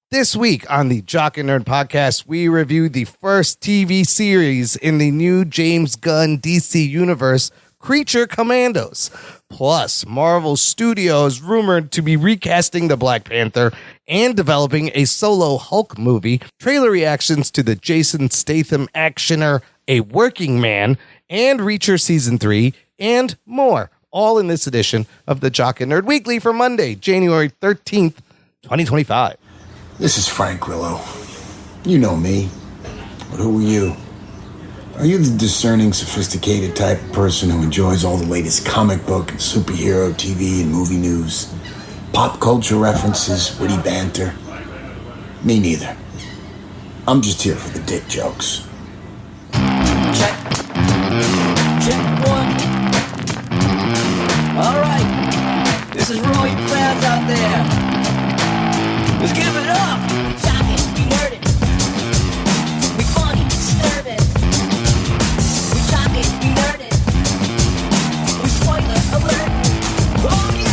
This week on the Jock and Nerd podcast, we review the first TV series in the new James Gunn DC universe, Creature Commandos. Plus, Marvel Studios rumored to be recasting the Black Panther and developing a solo Hulk movie, trailer reactions to the Jason Statham actioner, A Working Man, and Reacher Season 3, and more. All in this edition of the Jock and Nerd Weekly for Monday, January 13th, 2025. This is Frank Grillo. You know me. But who are you? Are you the discerning, sophisticated type of person who enjoys all the latest comic book and superhero TV and movie news? Pop culture references, witty banter? Me neither. I'm just here for the dick jokes. Check. Check one. All right. This is for all you fans out there. Let's give it up. We talk it, we nerd it. We funny, disturb it. We talk it, we nerd it. We spoiler alert. Oh yeah!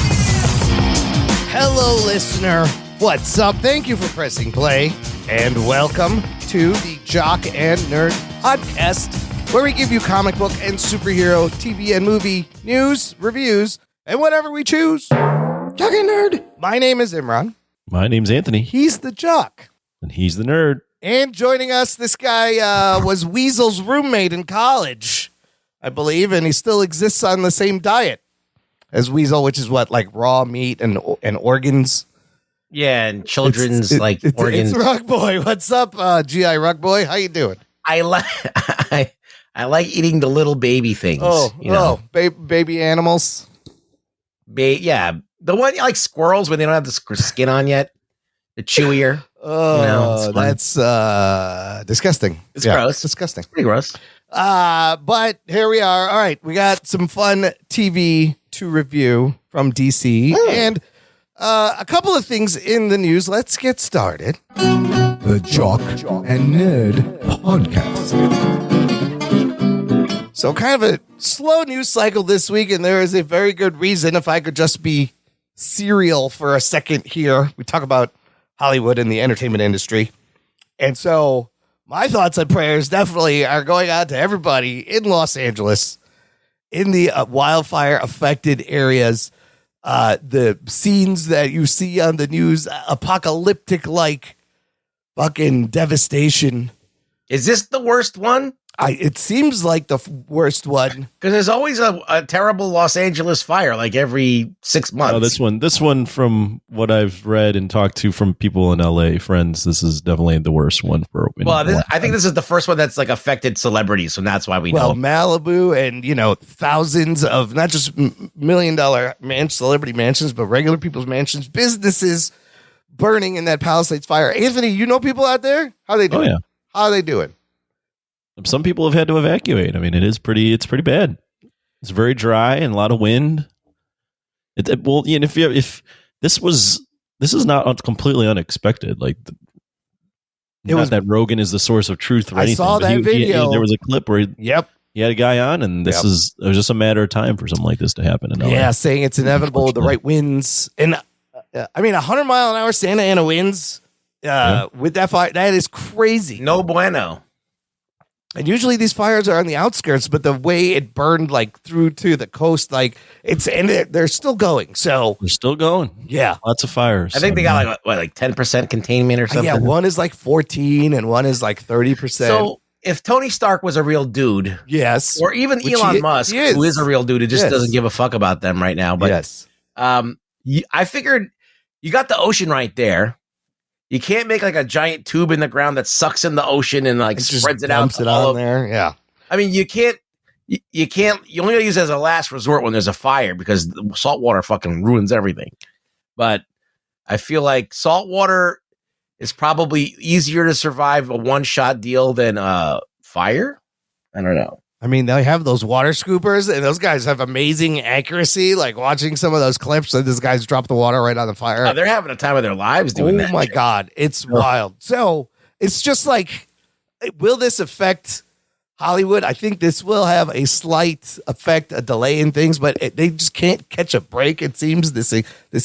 Hello, listener. What's up? Thank you for pressing play, and welcome to the Jock and Nerd podcast, where we give you comic book and superhero TV and movie news, reviews, and whatever we choose. Jock and Nerd. My name is Imran. My name's Anthony. He's the Jock. And he's the nerd. And joining us, this guy was Weasel's roommate in college, I believe, and he still exists on the same diet as Weasel, which is what, like raw meat and organs? Yeah, and children's organs. It's Rug Boy. What's up, GI Rug Boy? How you doing? I like eating the little baby things. Baby animals. Yeah, the one like squirrels when they don't have the skin on yet. The chewier. Oh, that's disgusting. It's gross. It's disgusting. It's pretty gross. But here we are. All right, we got some fun TV to review from DC and a couple of things in the news. Let's get started. The Jock and Nerd podcast. So kind of a slow news cycle this week, and there is a very good reason. If I could just be serial for a second here, we talk about Hollywood and the entertainment industry. And so my thoughts and prayers definitely are going out to everybody in Los Angeles, in the wildfire affected areas, the scenes that you see on the news, apocalyptic like fucking devastation. Is this the worst one? It seems like the worst one. Because there's always a terrible Los Angeles fire, like every 6 months. Oh, this one, from what I've read and talked to from people in LA, friends, this is definitely the worst one for. I think this is the first one that's like affected celebrities, so that's why we know. Well, Malibu and thousands of not just $1 million celebrity mansions, but regular people's mansions, businesses burning in that Palisades fire. Anthony, you know people out there? How are they doing? Oh, yeah. How are they doing? Some people have had to evacuate. I mean, it's pretty bad. It's very dry and a lot of wind. If this is not completely unexpected. Like, that Rogan is the source of truth or anything. I saw that video. There was a clip where he had a guy on, and it was just a matter of time for something like this to happen. Yeah, saying it's inevitable. The right winds, and 100-mile-an-hour Santa Ana winds with that fire. That is crazy. No bueno. And usually these fires are on the outskirts, but the way it burned like through to the coast, like they're still going. So they're still going. Yeah. Lots of fires. I think they got like 10% containment or something. Yeah. One is like 14 and one is like 30%. So if Tony Stark was a real dude. Yes. Or even Elon Musk, who is a real dude, who just doesn't give a fuck about them right now. But yes. I figured you got the ocean right there. You can't make like a giant tube in the ground that sucks in the ocean and like spreads it out there. Yeah. I mean, you can't, you only gotta use it as a last resort when there's a fire because salt water fucking ruins everything. But I feel like salt water is probably easier to survive a one-shot deal than fire. I don't know. I mean, they have those water scoopers, and those guys have amazing accuracy. Like watching some of those clips, and these guys drop the water right on the fire. Oh, they're having a time of their lives doing that. Oh my God, it's wild. So it's just like, will this affect Hollywood? I think this will have a slight effect, a delay in things, but they just can't catch a break. It seems this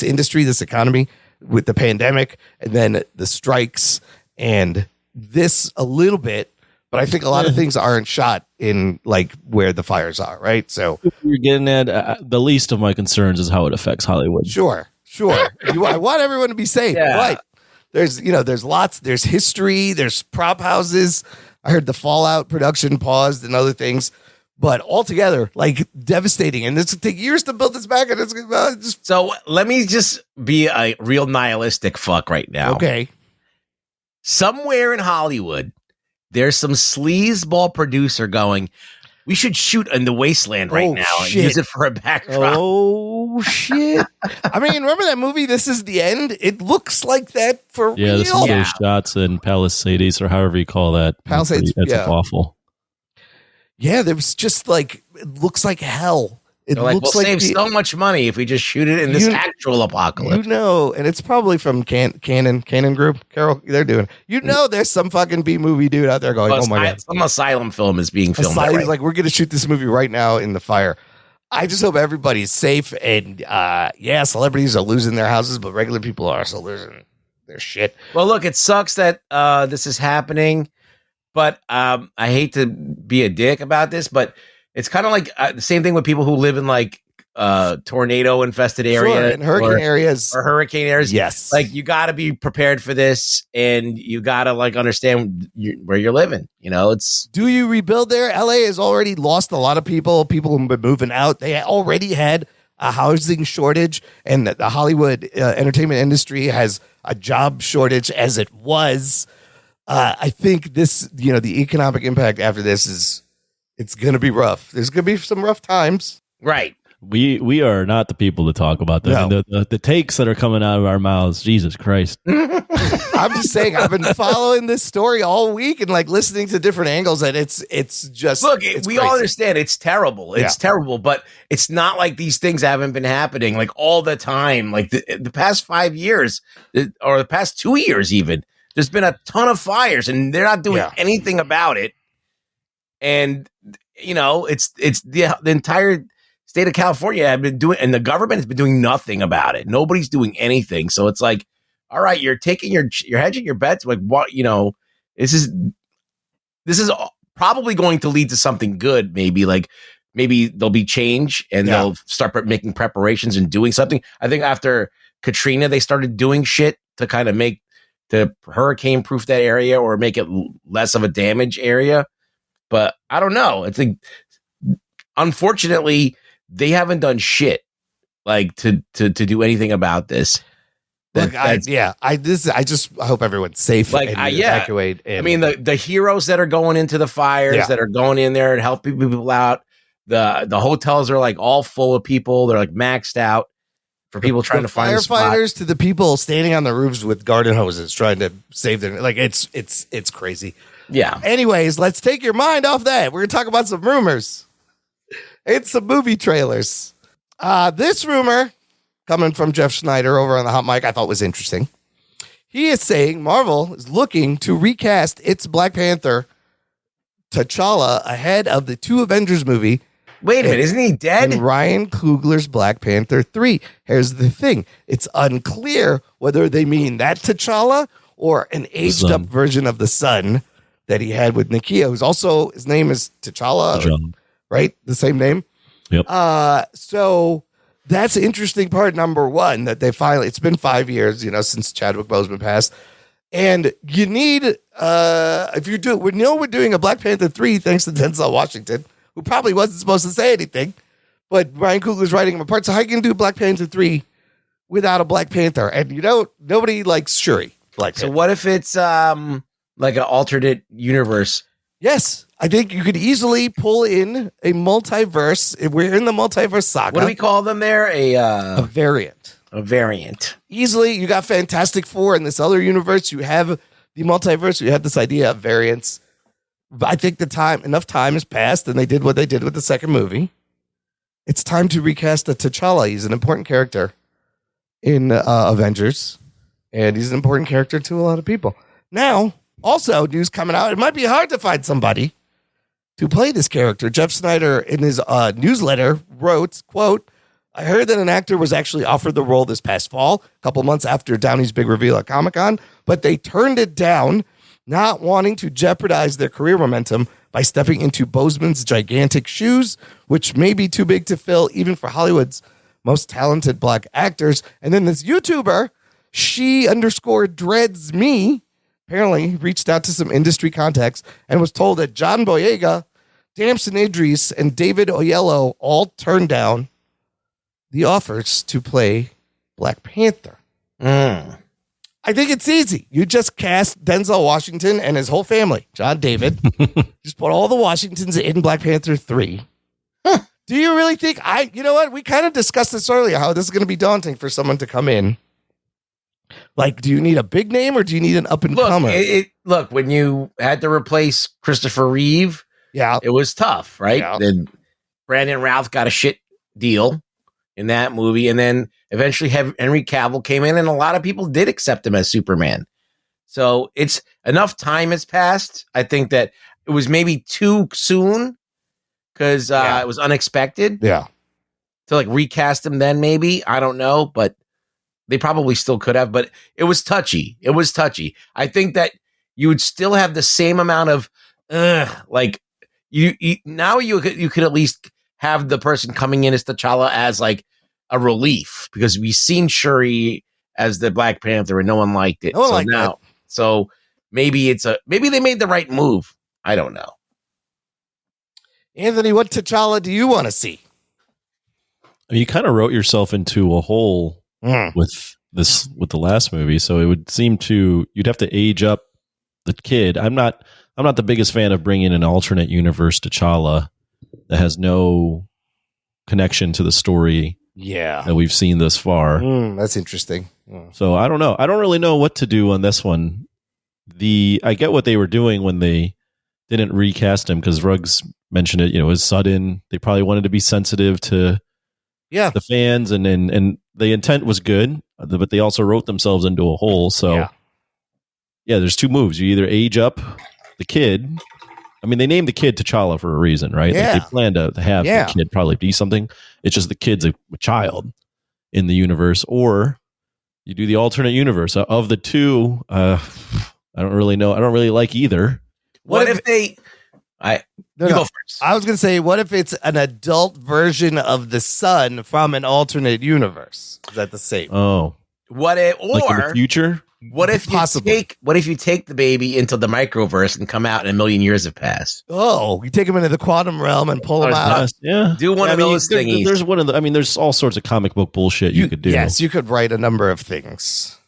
industry, this economy. with the pandemic and then the strikes and this a little bit. But I think a lot of things aren't shot in like where the fires are, right? So you're getting at the least of my concerns is how it affects Hollywood. Sure. I want everyone to be safe, but there's there's history, there's prop houses. I heard the Fallout production paused and other things, but altogether, like devastating. And this will take years to build this back. And it's just so let me just be a real nihilistic fuck right now. Okay. Somewhere in Hollywood, there's some sleazeball producer going, we should shoot in the wasteland right now and use it for a backdrop. Oh, shit. I mean, remember that movie, This Is the End? It looks like that for real. Yeah, some of those shots in Palisades or however you call that. Palisades, that's awful. Yeah, there was just like, it looks like hell. It looks we'll save so much money if we just shoot it in this actual apocalypse. And it's probably from Canon Group. Carol, they're doing it. There's some fucking B-movie dude out there going, oh my God. Some asylum film is being filmed. Right. Like, we're going to shoot this movie right now in the fire. I just hope everybody's safe. And celebrities are losing their houses, but regular people are also losing their shit. Well, look, it sucks that this is happening, but I hate to be a dick about this, but it's kind of like the same thing with people who live in like tornado infested areas, in hurricane areas or hurricane areas. Yes. Like you got to be prepared for this and you got to like understand where you're living. Do you rebuild there? LA has already lost a lot of people who've been moving out. They already had a housing shortage and the Hollywood entertainment industry has a job shortage as it was. I think this, the economic impact after this it's going to be rough. There's going to be some rough times. Right. We are not the people to talk about this. No. And the takes that are coming out of our mouths, Jesus Christ. I'm just saying, I've been following this story all week and like listening to different angles, and it's just look. It's we crazy. all understand it's terrible. It's terrible, but it's not like these things haven't been happening like all the time. Like the past 5 years, or the past 2 years, even there's been a ton of fires, and they're not doing anything about it. And it's the entire state of California have been doing, and the government has been doing nothing about it. Nobody's doing anything. So it's like, all right, you're hedging your bets. Like what, this is probably going to lead to something good. Maybe there'll be change and they'll start making preparations and doing something. I think after Katrina, they started doing shit to kind of make the hurricane proof that area or make it less of a damage area. But I don't know. It's like, unfortunately, they haven't done shit like to do anything about this. I just hope everyone's safe. Like, evacuate. I mean, the heroes that are going into the fires, that are going in there and helping people out. The hotels are like all full of people. They're like maxed out for people trying to find firefighters to the people standing on the roofs with garden hoses trying to save their. Like it's crazy. Yeah. Anyways, let's take your mind off that. We're going to talk about some rumors. It's some movie trailers. This rumor coming from Jeff Schneider over on the Hot Mic, I thought was interesting. He is saying Marvel is looking to recast its Black Panther T'Challa ahead of the 2 Avengers movie. Wait a minute, isn't he dead? And Ryan Coogler's Black Panther 3. Here's the thing. It's unclear whether they mean that T'Challa or an aged up version of the son that he had with Nakia, who's also, his name is T'Challa, right? The same name. Yep. So that's interesting part number one, that they finally, it's been 5 years, since Chadwick Boseman passed. And you need, we're doing a Black Panther 3 thanks to Denzel Washington, who probably wasn't supposed to say anything, but Ryan Coogler's writing him apart. So how you can do Black Panther 3 without a Black Panther? And nobody likes Shuri. So what if it's like an alternate universe? Yes, I think you could easily pull in a multiverse. If we're in the multiverse saga. What do we call them there? A variant. A variant. Easily, you got Fantastic Four in this other universe. You have the multiverse. You have this idea of variants. But I think enough time has passed, and they did what they did with the second movie. It's time to recast a T'Challa. He's an important character in Avengers, and he's an important character to a lot of people. Now, also, news coming out, it might be hard to find somebody to play this character. Jeff Snyder, in his newsletter, wrote, quote, I heard that an actor was actually offered the role this past fall, a couple months after Downey's big reveal at Comic-Con, but they turned it down, not wanting to jeopardize their career momentum by stepping into Boseman's gigantic shoes, which may be too big to fill even for Hollywood's most talented black actors. And then this YouTuber, she_dreads_me, apparently reached out to some industry contacts and was told that John Boyega, Damson Idris, and David Oyelowo all turned down the offers to play Black Panther. I think it's easy. You just cast Denzel Washington and his whole family, John David. Just put all the Washingtons in Black Panther 3. Do you really think you know what? We kind of discussed this earlier, how this is going to be daunting for someone to come in. Like, do you need a big name or do you need an up and comer? Look, when you had to replace Christopher Reeve, it was tough, right? Yeah. Then Brandon Routh got a shit deal in that movie, and then eventually Henry Cavill came in, and a lot of people did accept him as Superman. So it's enough time has passed. I think that it was maybe too soon because it was unexpected. Yeah, to like recast him then maybe, I don't know, but they probably still could have. But it was touchy. It was touchy. I think that you would still have the same amount of like you now you could at least have the person coming in as T'Challa as like a relief, because we've seen Shuri as the Black Panther and no one liked it. So maybe maybe they made the right move. I don't know. Anthony, what T'Challa do you want to see? I mean, you kind of wrote yourself into a hole with the last movie, so it would seem you'd have to age up the kid. I'm not the biggest fan of bringing an alternate universe T'Challa that has no connection to the story that we've seen thus far. That's interesting. So I don't know. I don't really know what to do on this one. I get what they were doing when they didn't recast him, because Ruggs mentioned it, it was sudden. They probably wanted to be sensitive to the fans, and the intent was good, but they also wrote themselves into a hole. So there's two moves. You either age up the kid. I mean, they named the kid T'Challa for a reason, right? Yeah. Like they plan to have the kid probably be something. It's just the kid's a child in the universe, or you do the alternate universe. Of the two, I don't really know. I don't really like either. What if they? Go first. I was going to say, what if it's an adult version of the son from an alternate universe? Is that the same? Oh, what if, or like in the future? What if you take the baby into the microverse and come out and 1 million years have passed? Oh, you take him into the quantum realm and pull him out. Yeah, do one of those things. There's one of the. I mean, there's all sorts of comic book bullshit you could do. Yes, you could write a number of things.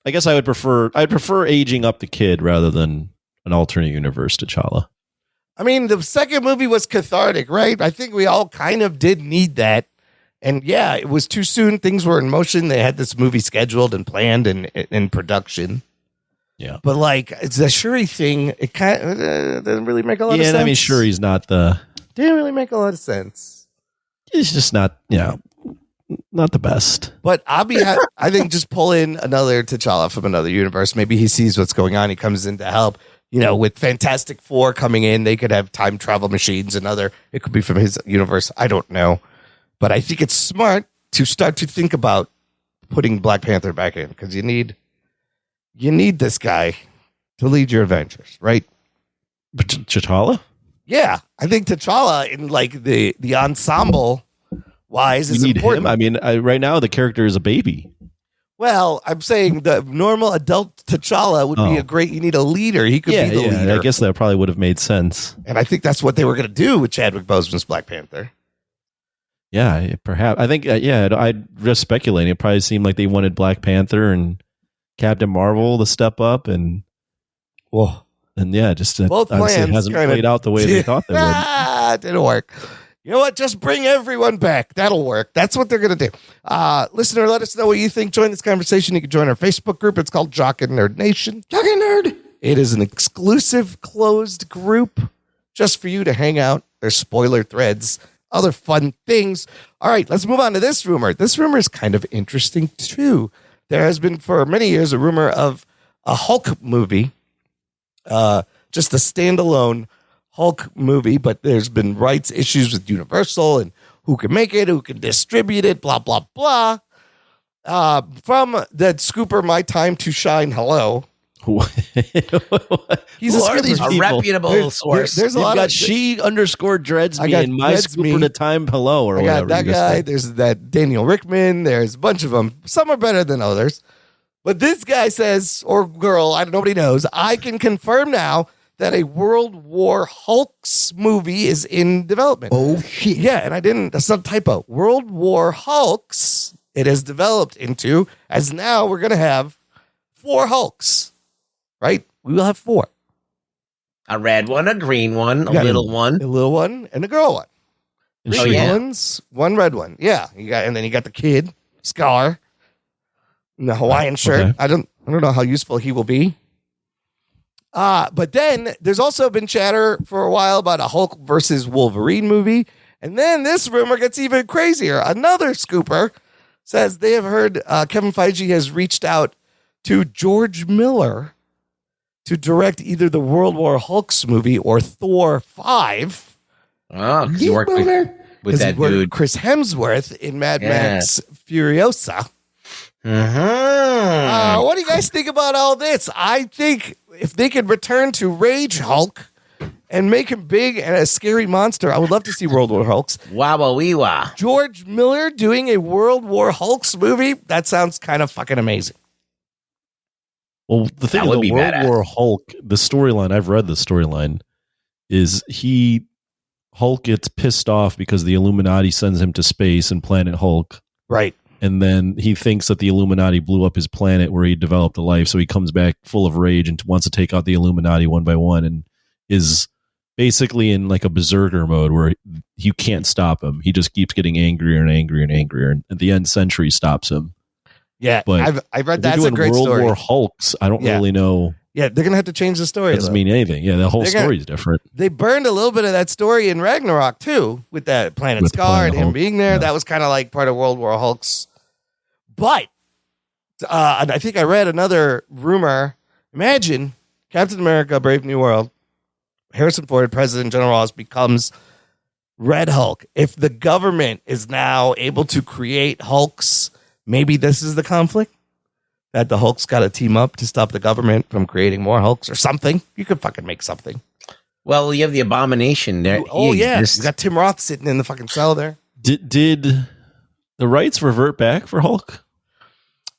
I guess I'd prefer aging up the kid rather than an alternate universe T'Challa. I mean, the second movie was cathartic, right? I think we all kind of did need that. And yeah, it was too soon. Things were in motion. They had this movie scheduled and planned and in production. Yeah. But like, it's the Shuri thing. It kind of doesn't really make a lot of sense. Yeah, I mean, Shuri's not didn't really make a lot of sense. It's just not, not the best. But I think just pull in another T'Challa from another universe. Maybe he sees what's going on. He comes in to help. With Fantastic Four coming in, they could have time travel machines. It could be from his universe. I don't know. But I think it's smart to start to think about putting Black Panther back in, because you need this guy to lead your adventures, right? But T'Challa? Yeah, I think T'Challa in like the ensemble wise is important. Him? I mean, right now the character is a baby. Well, I'm saying the normal adult T'Challa would be a great. You need a leader. He could be the leader. I guess that probably would have made sense. And I think that's what they were going to do with Chadwick Boseman's Black Panther. Yeah, perhaps. I think, I'd just speculating. It probably seemed like they wanted Black Panther and Captain Marvel to step up, and both plans it hasn't played out the way they thought they would. It didn't work. You know what? Just bring everyone back. That'll work. That's what they're going to do. Listener, let us know what you think. Join this conversation. You can join our Facebook group. It's called Jock and Nerd Nation. Jock and Nerd. It is an exclusive closed group just for you to hang out. There's spoiler threads, other fun things. All right, let's move on to this rumor. This rumor is kind of interesting, too. There has been for many years a rumor of a Hulk movie, just a standalone Hulk movie, but there's been rights issues with Universal and who can make it, who can distribute it, blah, blah, blah. From that scooper, My Time to Shine, hello. He's a reputable source. There's a lot of she_dreads and my scooper to time hello or whatever. That guy. There's that Daniel Rickman. There's a bunch of them. Some are better than others. But this guy says, or girl, nobody knows. I can confirm now that a World War Hulks movie is in development. Oh shit! Yeah, and that's not a typo. World War Hulks. It has developed into as now we're gonna have 4 Hulks. Right? We will have 4. A red one, a green one, a little one, and a girl one. Green ones, 1 red one. Yeah, and then you got the kid, Scar, in the Hawaiian shirt. Okay. I don't know how useful he will be. But then there's also been chatter for a while about a Hulk versus Wolverine movie. And then this rumor gets even crazier. Another scooper says they have heard Kevin Feige has reached out to George Miller to direct either the World War Hulks movie or Thor 5. Oh, because he worked with that dude. Chris Hemsworth in Mad Max Furiosa. What do you guys think about all this? I think if they could return to Rage Hulk and make him big and a scary monster, I would love to see World War Hulks. Wah-wah-wee-wah. George Miller doing a World War Hulks movie? That sounds kind of fucking amazing. Well, the thing with the World War Hulk, the storyline, I've read the storyline, is Hulk gets pissed off because the Illuminati sends him to space and Planet Hulk. Right. And then he thinks that the Illuminati blew up his planet where he developed a life. So he comes back full of rage and wants to take out the Illuminati one by one and is basically in like a berserker mode where you can't stop him. He just keeps getting angrier and angrier and angrier. And at the end, Sentry stops him. Yeah, but I've read that's a great World story. War Hulks, I don't really know. Yeah, they're gonna have to change the story. Doesn't mean anything. Yeah, the whole story is different. They burned a little bit of that story in Ragnarok too, with that Planet Scar and him being there. Yeah. That was kind of like part of World War Hulks. But and I think I read another rumor. Imagine Captain America: Brave New World. Harrison Ford, President General Ross, becomes Red Hulk. If the government is now able to create Hulks. Maybe this is the conflict that the Hulk's got to team up to stop the government from creating more Hulks or something. You could fucking make something. Well, you have the Abomination there. Oh, yeah. You got Tim Roth sitting in the fucking cell there. Did the rights revert back for Hulk?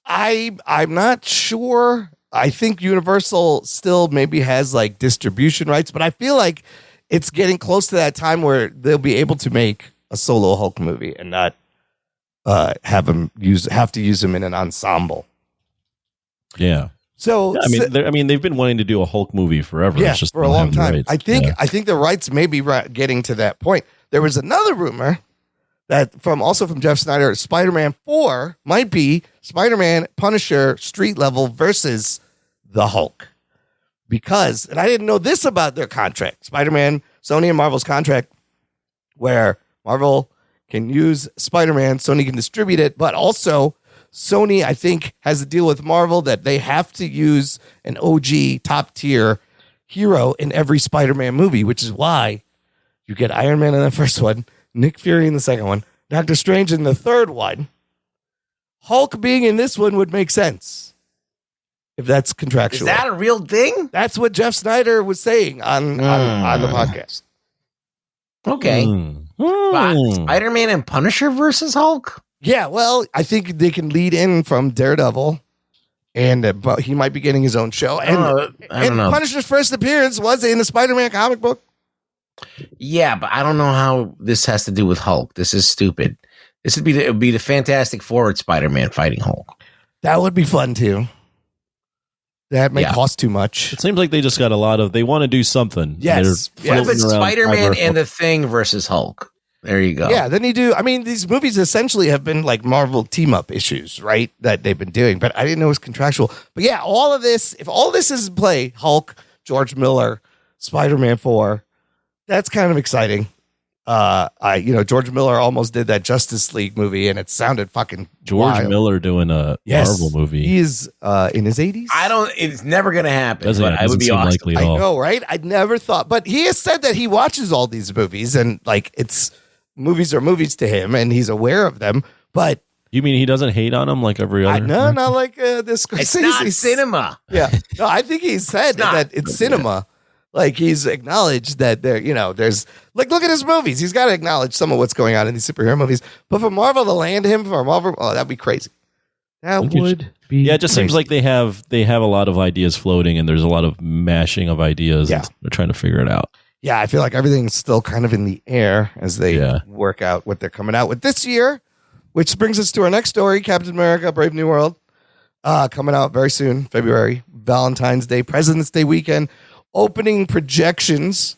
I'm not sure. I think Universal still maybe has like distribution rights, but I feel like it's getting close to that time where they'll be able to make a solo Hulk movie and not have to use him in an ensemble. Yeah. So I mean, they've been wanting to do a Hulk movie forever. Yeah, it's just for a long time. I think the rights may be getting to that point. There was another rumor that from Jeff Snyder, Spider-Man 4 might be Spider-Man Punisher street level versus the Hulk. Because, and I didn't know this about their contract, Spider-Man, Sony and Marvel's contract, where Marvel can use Spider-Man, Sony can distribute it, but also Sony, I think, has a deal with Marvel that they have to use an OG top-tier hero in every Spider-Man movie, which is why you get Iron Man in the first one, Nick Fury in the second one, Doctor Strange in the third one. Hulk being in this one would make sense if that's contractual. Is that a real thing? That's what Jeff Snyder was saying on the podcast. Okay. Spider-Man and Punisher versus Hulk? Yeah, well, I think they can lead in from Daredevil, and but he might be getting his own show. And, I don't know. Punisher's first appearance was in the Spider-Man comic book. Yeah, but I don't know how this has to do with Hulk. This is stupid. It would be the Fantastic Four Spider-Man fighting Hulk. That would be fun too. That may cost too much. It seems like they just got they want to do something. Yes. What if it's Spider-Man and the Thing versus Hulk? There you go. Yeah, then these movies essentially have been like Marvel team-up issues, right? That they've been doing, but I didn't know it was contractual. But yeah, if all this is in play, Hulk, George Miller, Spider-Man 4, that's kind of exciting. George Miller almost did that Justice League movie, and it sounded fucking wild. Miller doing a Marvel movie. He's in his 80s. It's never going to happen. It would be awesome. Likely at all. I know, right? I'd never thought, but he has said that he watches all these movies, and like it's movies are movies to him, and he's aware of them. But you mean he doesn't hate on them like every other? No, not like this. It's not cinema. Yeah, no, I think he said that it's cinema. Like he's acknowledged that there's like look at his movies. He's got to acknowledge some of what's going on in these superhero movies. But for Marvel to land him for Marvel, that'd be crazy. That would be. Yeah, it just seems like they have a lot of ideas floating, and there's a lot of mashing of ideas. Yeah, and they're trying to figure it out. Yeah, I feel like everything's still kind of in the air as they work out what they're coming out with this year. Which brings us to our next story: Captain America: Brave New World, coming out very soon, February, Valentine's Day, President's Day weekend. Opening projections,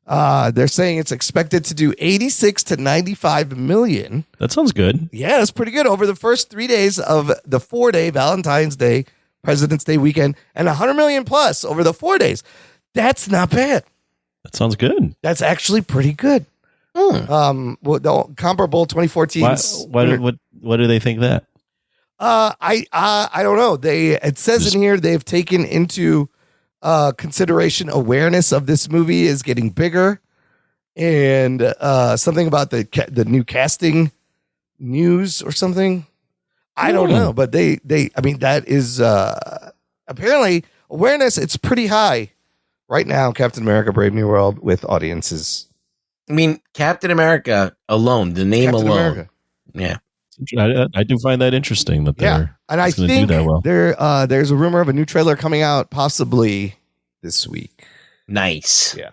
they're saying it's expected to do 86 to 95 million. That sounds good. Yeah, that's pretty good over the first 3 days of the 4-day Valentine's Day, President's Day weekend, and 100 million plus over the 4 days. That's not bad. That sounds good. That's actually pretty good. The comparable 2014. What do they think that? I don't know. It says in here they've taken into consideration awareness of this movie is getting bigger, and something about the new casting news or something. I don't know, but they I mean that is apparently awareness. It's pretty high right now. Captain America: Brave New World with audiences. I mean, Captain America alone, the name Captain alone. America. Yeah. I do find that interesting that they're and I think do that well. There's a rumor of a new trailer coming out possibly this week. Nice. Yeah.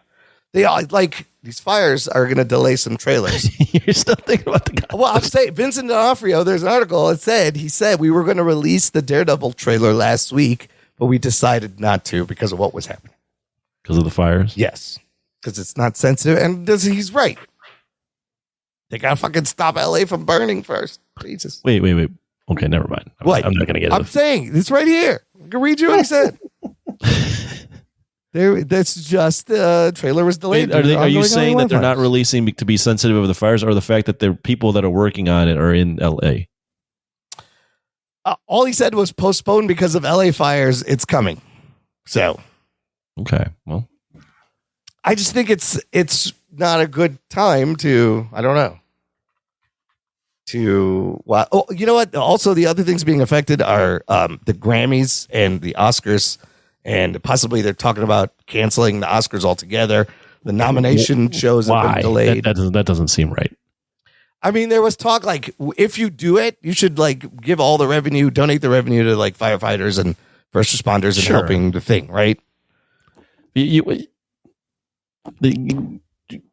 They are like these fires are going to delay some trailers. You're still thinking about the guy. Well, I'm saying Vincent D'Onofrio, there's an article. He said we were going to release the Daredevil trailer last week, but we decided not to because of what was happening. Because of the fires? Yes. Because it's not sensitive. And he's right. They got to fucking stop LA from burning first. Jesus. Wait. Okay, never mind. I'm not going to get it. I'm saying it's right here. I can read you what he said. That's just trailer was delayed. Wait, are you saying that they're not releasing to be sensitive of the fires, or the fact that the people that are working on it are in LA? All he said was postponed because of LA fires. It's coming. So. Okay. Well. I just think it's not a good time to, I don't know. You know what? Also, the other things being affected are the Grammys and the Oscars, and possibly they're talking about canceling the Oscars altogether. The nomination shows have been delayed. That doesn't seem right. I mean, there was talk like if you do it, you should like give all the revenue, donate the revenue to like firefighters and first responders and helping the thing, right?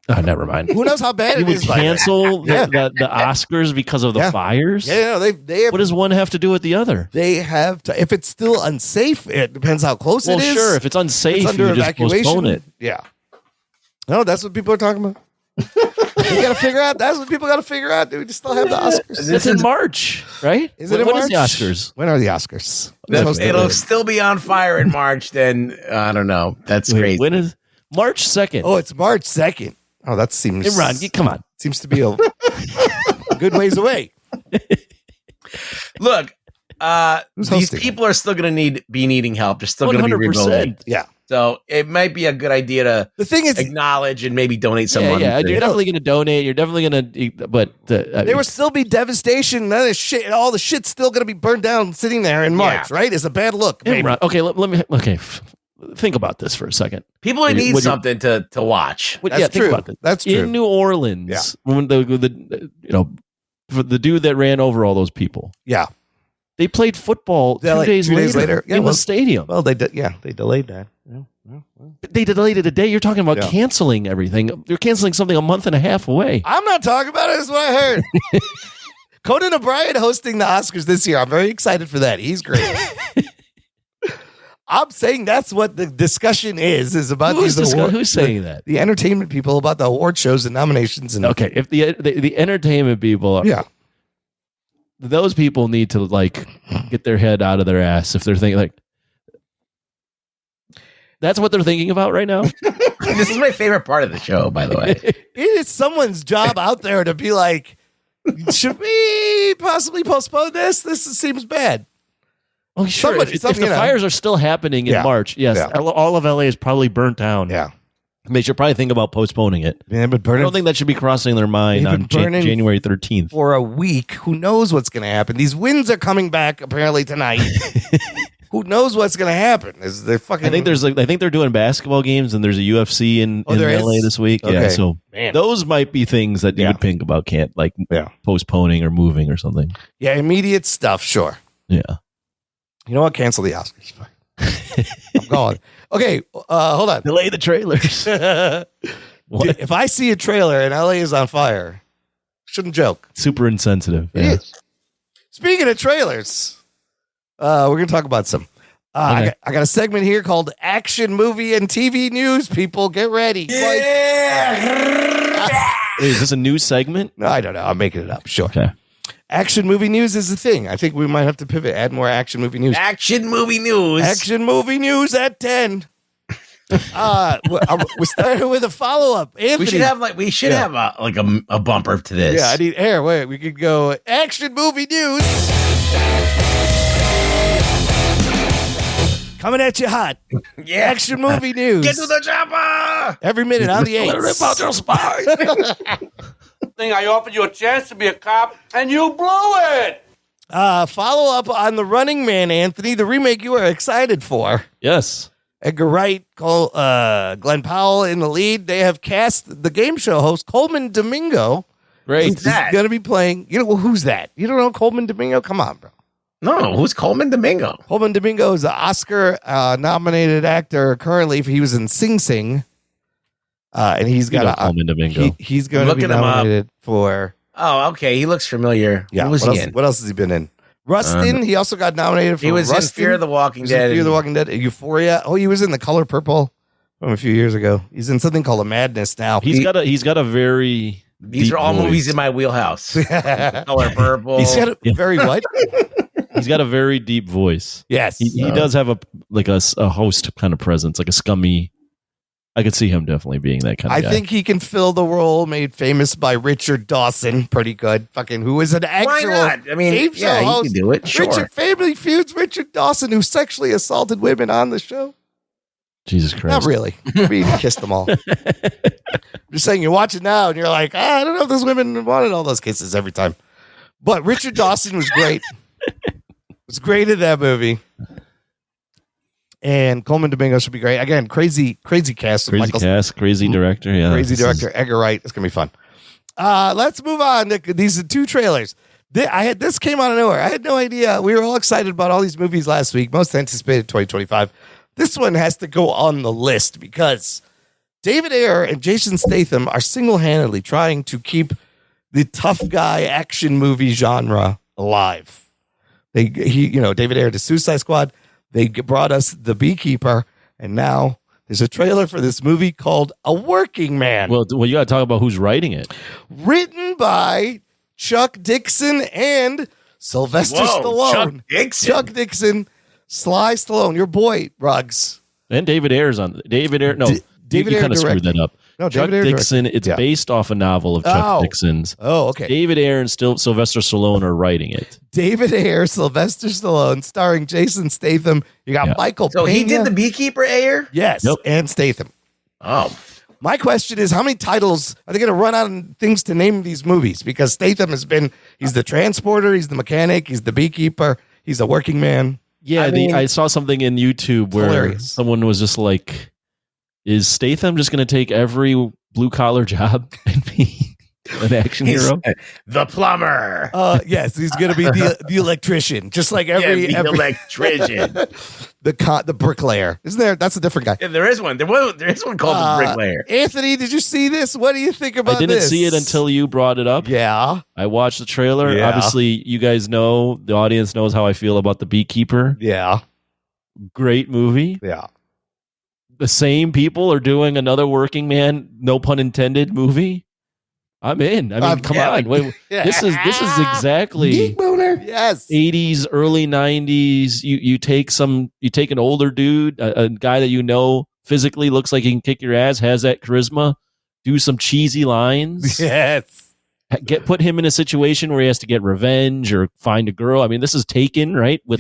Never mind. Who knows how bad it is? Cancel the Oscars because of the fires? Yeah, they have, what does one have to do with the other? They have to. If it's still unsafe, it depends how close it is. Well, sure. If it's unsafe, it's under you just postpone it. Yeah. No, that's what people are talking about. You got to figure out. That's what people got to figure out. Do we still have the Oscars? It's in March, right? Is it in March? When is the Oscars? When are the Oscars? It'll still be on fire in March. Then I don't know. That's crazy. When is March 2nd? Oh, it's March 2nd. Oh, that seems. Hey, Ron, come on. Seems to be a good ways away. Look, these people are still going to be needing help. They're still going to be rebuilding. Yeah. So it might be a good idea to acknowledge and maybe donate some money. Yeah, you're definitely going to donate. You're definitely going to, but there will still be devastation. None of shit. All the shit's still going to be burned down, sitting there in March. Right? It's a bad look. Hey, Ron, okay, let me. Okay, think about this for a second. People need something to watch. That's true. Think about this. That's true. In New Orleans, when for the dude that ran over all those people. Yeah. They played football 2 days later in the stadium. Well, they delayed that. Yeah. They delayed it a day. You're talking about canceling everything. You're canceling something a month and a half away. I'm not talking about it. That's what I heard. Conan O'Brien hosting the Oscars this year. I'm very excited for that. He's great. I'm saying that's what the discussion is about these awards. Who's saying that? The entertainment people about the award shows and nominations. And okay, if the entertainment people, those people need to like get their head out of their ass if they're thinking like that's what they're thinking about right now. This is my favorite part of the show, by the way. It is someone's job out there to be like, should we possibly postpone this? This seems bad. Well, sure. If the fires are still happening in March, yes, all of LA is probably burnt down. Yeah. They should probably think about postponing it. I don't think that should be crossing their mind on January 13th. For a week. Who knows what's going to happen? These winds are coming back apparently tonight. Who knows what's going to happen? I think they're doing basketball games, and there's a UFC in LA this week. Okay. Yeah, so those might be things that you would think about postponing or moving or something. Yeah, immediate stuff, sure. Yeah. You know what? Cancel the Oscars. I'm going. Okay, hold on. Delay the trailers. Dude, if I see a trailer and LA is on fire, shouldn't joke. Super insensitive. It is. Speaking of trailers, we're going to talk about some. Okay. I got a segment here called Action Movie and TV News. People, get ready. Yeah. Is this a new segment? No, I don't know. I'm making it up. Sure. Okay. Action movie news is the thing. I think we might have to pivot, add more action movie news. Action movie news. Action movie news at 10. We're starting with a follow-up. Anthony. We should have a bumper to this. Yeah, I need air. Wait, we could go action movie news. Coming at you hot. Yeah. Action movie news. Get to the chopper. Every minute on the 8th. Rip out your spine. I offered you a chance to be a cop, and you blew it. Follow up on The Running Man, Anthony, the remake you were excited for. Yes. Edgar Wright, Glenn Powell in the lead. They have cast the game show host Colman Domingo. Great. He's going to be playing. Who's that? You don't know Colman Domingo? Come on, bro. No, who's Colman Domingo? Colman Domingo is an Oscar nominated actor. Currently, he was in Sing Sing. And he's got Colman Domingo. He's going to be nominated for. Oh, okay. He looks familiar. Yeah. What else has he been in? Rustin. He also got nominated for. He was Rustin. in Fear of the Walking Dead. Fear of the Walking Dead. Euphoria. Oh, he was in The Color Purple from a few years ago. He's in something called A Madness now. He's got a very. These are all voice. movies in my wheelhouse. Color Purple. He's got a very what? He's got a very deep voice. Yes, he does have a host kind of presence, like a scummy. I could see him definitely being that kind of guy. I think he can fill the role made famous by Richard Dawson. Pretty good. Who is an actual. Why not? I mean, he can do it. Sure. Family Feud's Richard Dawson, who sexually assaulted women on the show. Jesus Christ. Not really. He kissed them all. I'm just saying, you watch it now and you're like, I don't know if those women wanted all those kisses every time. But Richard Dawson was great. Was great in that movie. And Colman Domingo should be great. Again, crazy cast. Crazy director. Yeah. Crazy director. Edgar Wright. It's going to be fun. Let's move on. These are two trailers. This came out of nowhere. I had no idea. We were all excited about all these movies last week. Most anticipated 2025. This one has to go on the list because David Ayer and Jason Statham are single-handedly trying to keep the tough guy action movie genre alive. David Ayer did Suicide Squad. They brought us The Beekeeper, and now there's a trailer for this movie called A Working Man. Well, you got to talk about who's writing it. Written by Chuck Dixon and Sylvester Stallone. Chuck Dixon, Sly Stallone, your boy, Ruggs. And David Ayer's on. David Ayer, no. David Ayer kind of screwed that up. No, Chuck Dixon, it's based off a novel of Chuck Dixon's. Oh, okay. David Ayer and Sylvester Stallone are writing it. David Ayer, Sylvester Stallone, starring Jason Statham. You got Michael Pena. So he did The Beekeeper, Ayer? Yes, and Statham. Oh. My question is, how many titles are they going to run out of things to name these movies? Because Statham he's the transporter, he's the mechanic, he's the beekeeper, he's a working man. Yeah, I saw something in YouTube where someone was just like, is Statham just going to take every blue-collar job and be an action hero? The plumber. Yes, he's going to be the electrician, just like every electrician. the bricklayer. Isn't there? That's a different guy. Yeah, there is one. There is one called the bricklayer. Anthony, did you see this? What do you think about this? I didn't see it until you brought it up. Yeah. I watched the trailer. Yeah. Obviously, you guys know, the audience knows how I feel about The Beekeeper. Yeah. Great movie. Yeah. The same people are doing another working man, no pun intended, movie. I'm in. I mean, come on. Wait, this is exactly yes. 80s, early 90s. You take an older dude, a guy that you know physically looks like he can kick your ass, has that charisma, do some cheesy lines. Yes. Put him in a situation where he has to get revenge or find a girl. I mean, this is Taken, right? This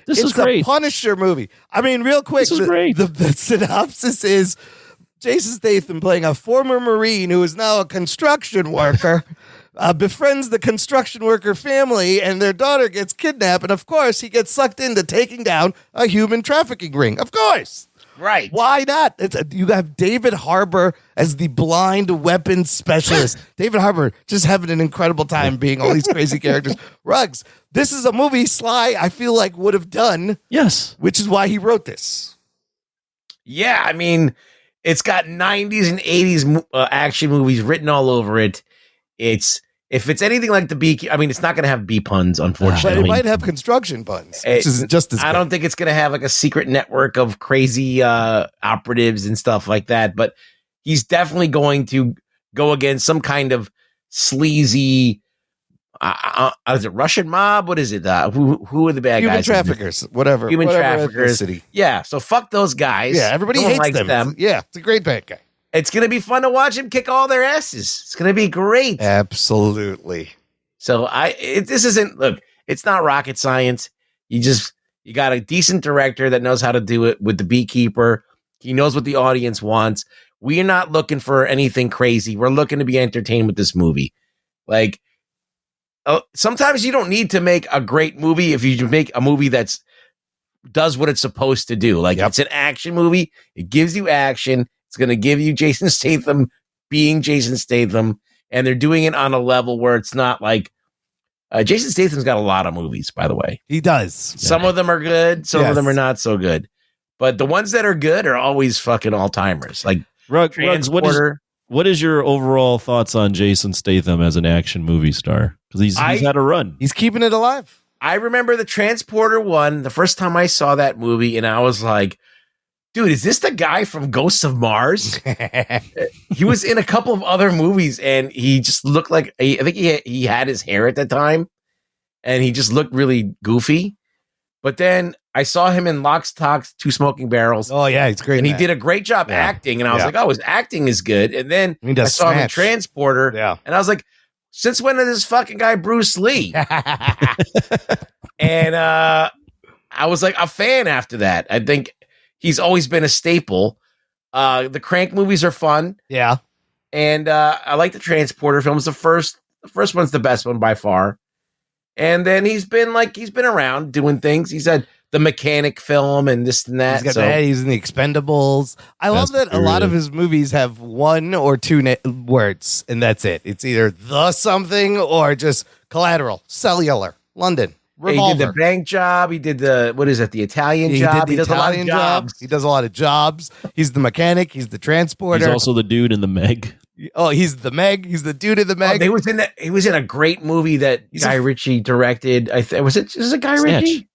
is great. It's a Punisher movie. I mean, real quick, this is great. The synopsis is Jason Statham playing a former Marine who is now a construction worker. Befriends the construction worker family, and their daughter gets kidnapped, and of course he gets sucked into taking down a human trafficking ring. Of course. Right. Why not? You have David Harbour as the blind weapons specialist. David Harbour just having an incredible time being all these crazy characters. Ruggs, this is a movie Sly, I feel like, would have done. Yes. Which is why he wrote this. Yeah, I mean, it's got 90s and 80s action movies written all over it. If it's anything like the B, I mean, it's not going to have B puns, unfortunately. But it might have construction puns, which is just as I don't think it's going to have like a secret network of crazy operatives and stuff like that. But he's definitely going to go against some kind of sleazy. Is it Russian mob? What is it? Who are the bad human guys? Human traffickers, whatever. Human traffickers. Yeah. So fuck those guys. Yeah, everybody hates them. It's a great bad guy. It's going to be fun to watch him kick all their asses. It's going to be great. Absolutely. So this isn't, look, it's not rocket science. You got a decent director that knows how to do it with The Beekeeper. He knows what the audience wants. We are not looking for anything crazy. We're looking to be entertained with this movie. Like, sometimes you don't need to make a great movie if you make a movie that's does what it's supposed to do. Like, It's an action movie. It gives you action. It's going to give you Jason Statham being Jason Statham, and they're doing it on a level where it's not like Jason Statham's got a lot of movies, by the way. He does. Some of them are good. Some of them are not so good. But the ones that are good are always fucking all-timers. Like Ruggs, what is your overall thoughts on Jason Statham as an action movie star? Because he's had a run. He's keeping it alive. I remember the Transporter one, the first time I saw that movie, and I was like, dude, is this the guy from Ghosts of Mars? He was in a couple of other movies, and he just looked like, I think he had his hair at the time, and he just looked really goofy. But then I saw him in Lock, Stock, Two Smoking Barrels. Oh, yeah, he's great. And he did a great job acting, and I was like, oh, his acting is good. And then I saw him in Transporter, and I was like, since when did this fucking guy Bruce Lee? And I was like a fan after that. I think he's always been a staple. The Crank movies are fun. Yeah. And I like the Transporter films. The first one's the best one by far. And then he's been around doing things. He's had the Mechanic film and this and that. He's got that. He's in the Expendables. I love that a lot of his movies have one or two words, and that's it. It's either the something or just Collateral, Cellular, London. Revolver. He did the bank job. He did the Italian job. He does a lot of jobs. He does a lot of jobs. He's the mechanic. He's the transporter. He's also the dude in the Meg. Oh, he's the Meg. He's the dude in the Meg. He was in a great movie that Guy Ritchie directed. Was it Guy Ritchie?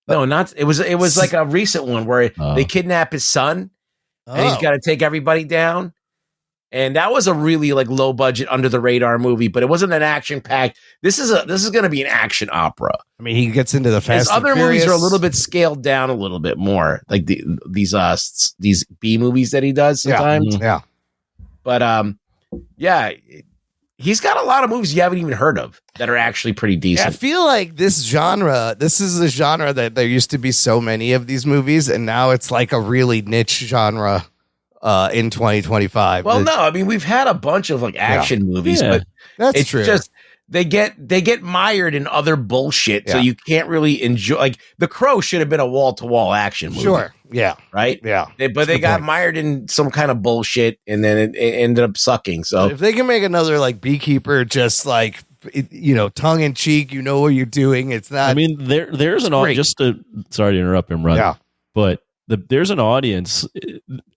No, not it was like a recent one where they kidnap his son and he's got to take everybody down. And that was a really like low budget, under the radar movie, but it wasn't an action packed. This is going to be an action opera. I mean, he gets into the Fast and other Furious. movies are a little bit scaled down a little bit more, like these B movies that he does sometimes. Yeah. But he's got a lot of movies you haven't even heard of that are actually pretty decent. Yeah, I feel like this is a genre that there used to be so many of these movies, and now it's like a really niche genre. In 2025. Well, no, I mean, we've had a bunch of like action movies, but that's true. Just they get mired in other bullshit, so you can't really enjoy. Like The Crow should have been a wall-to-wall action movie. Sure, yeah, right, yeah. But they got mired in some kind of bullshit, and then it ended up sucking. So if they can make another like Beekeeper, just like tongue in cheek, you know what you're doing. It's not. I mean, there's an audience. Sorry to interrupt him, Rod. But there's an audience.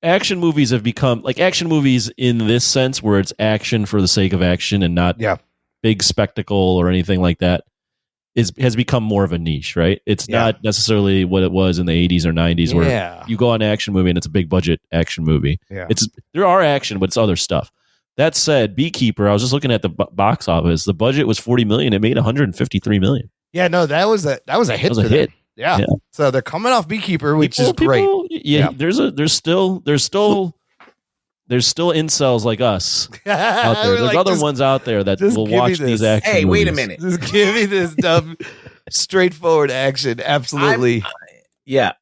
Action movies have become like action movies in this sense, where it's action for the sake of action and not big spectacle or anything like that. Has become more of a niche, right? It's not necessarily what it was in the 80s or 90s, where you go on an action movie and it's a big budget action movie. Yeah. There are action, but it's other stuff. That said, Beekeeper, I was just looking at the box office. The budget was $40 million. It made $153 million. Yeah, no, that was a hit. That was a hit. Yeah. So they're coming off Beekeeper, which is great. Yeah. There's still incels like us out there. There's other ones out there that will watch these action movies. Wait a minute. Just give me this dumb, straightforward action. Absolutely.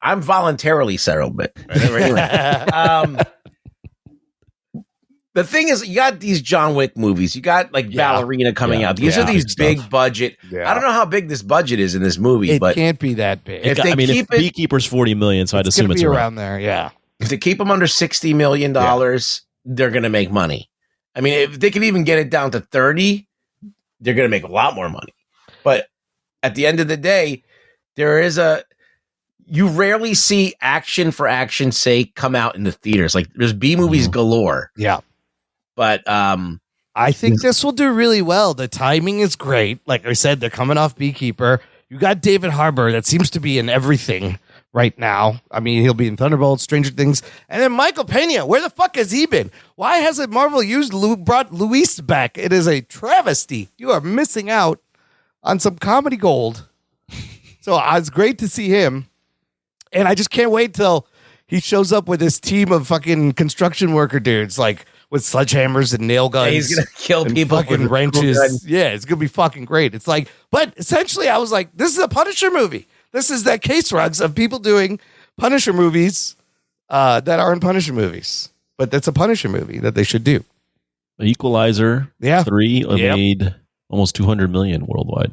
I'm voluntarily celibate. The thing is, you got these John Wick movies. You got like Ballerina coming out. These are these big budget. I don't know how big this budget is in this movie, but it can't be that big. If they keep it, Beekeeper's $40 million, so I'd assume it's around there. Yeah. If they keep them under $60 million, they're going to make money. I mean, if they can even get it down to 30, they're going to make a lot more money. But at the end of the day, you rarely see action for action's sake come out in the theaters. Like there's B movies galore. Yeah. But I think this will do really well. The timing is great. Like I said, they're coming off Beekeeper. You got David Harbour that seems to be in everything right now. I mean, he'll be in Thunderbolts, Stranger Things. And then Michael Pena, where the fuck has he been? Why hasn't Marvel brought Luis back? It is a travesty. You are missing out on some comedy gold. So it's great to see him. And I just can't wait till he shows up with his team of fucking construction worker dudes, like with sledgehammers and nail guns. He's going to kill people with wrenches. Yeah, it's going to be fucking great. It's like, but essentially I was like, this is a Punisher movie. This is that case, Rugs, of people doing Punisher movies that aren't Punisher movies. But that's a Punisher movie that they should do. Equalizer 3 made almost $200 million worldwide.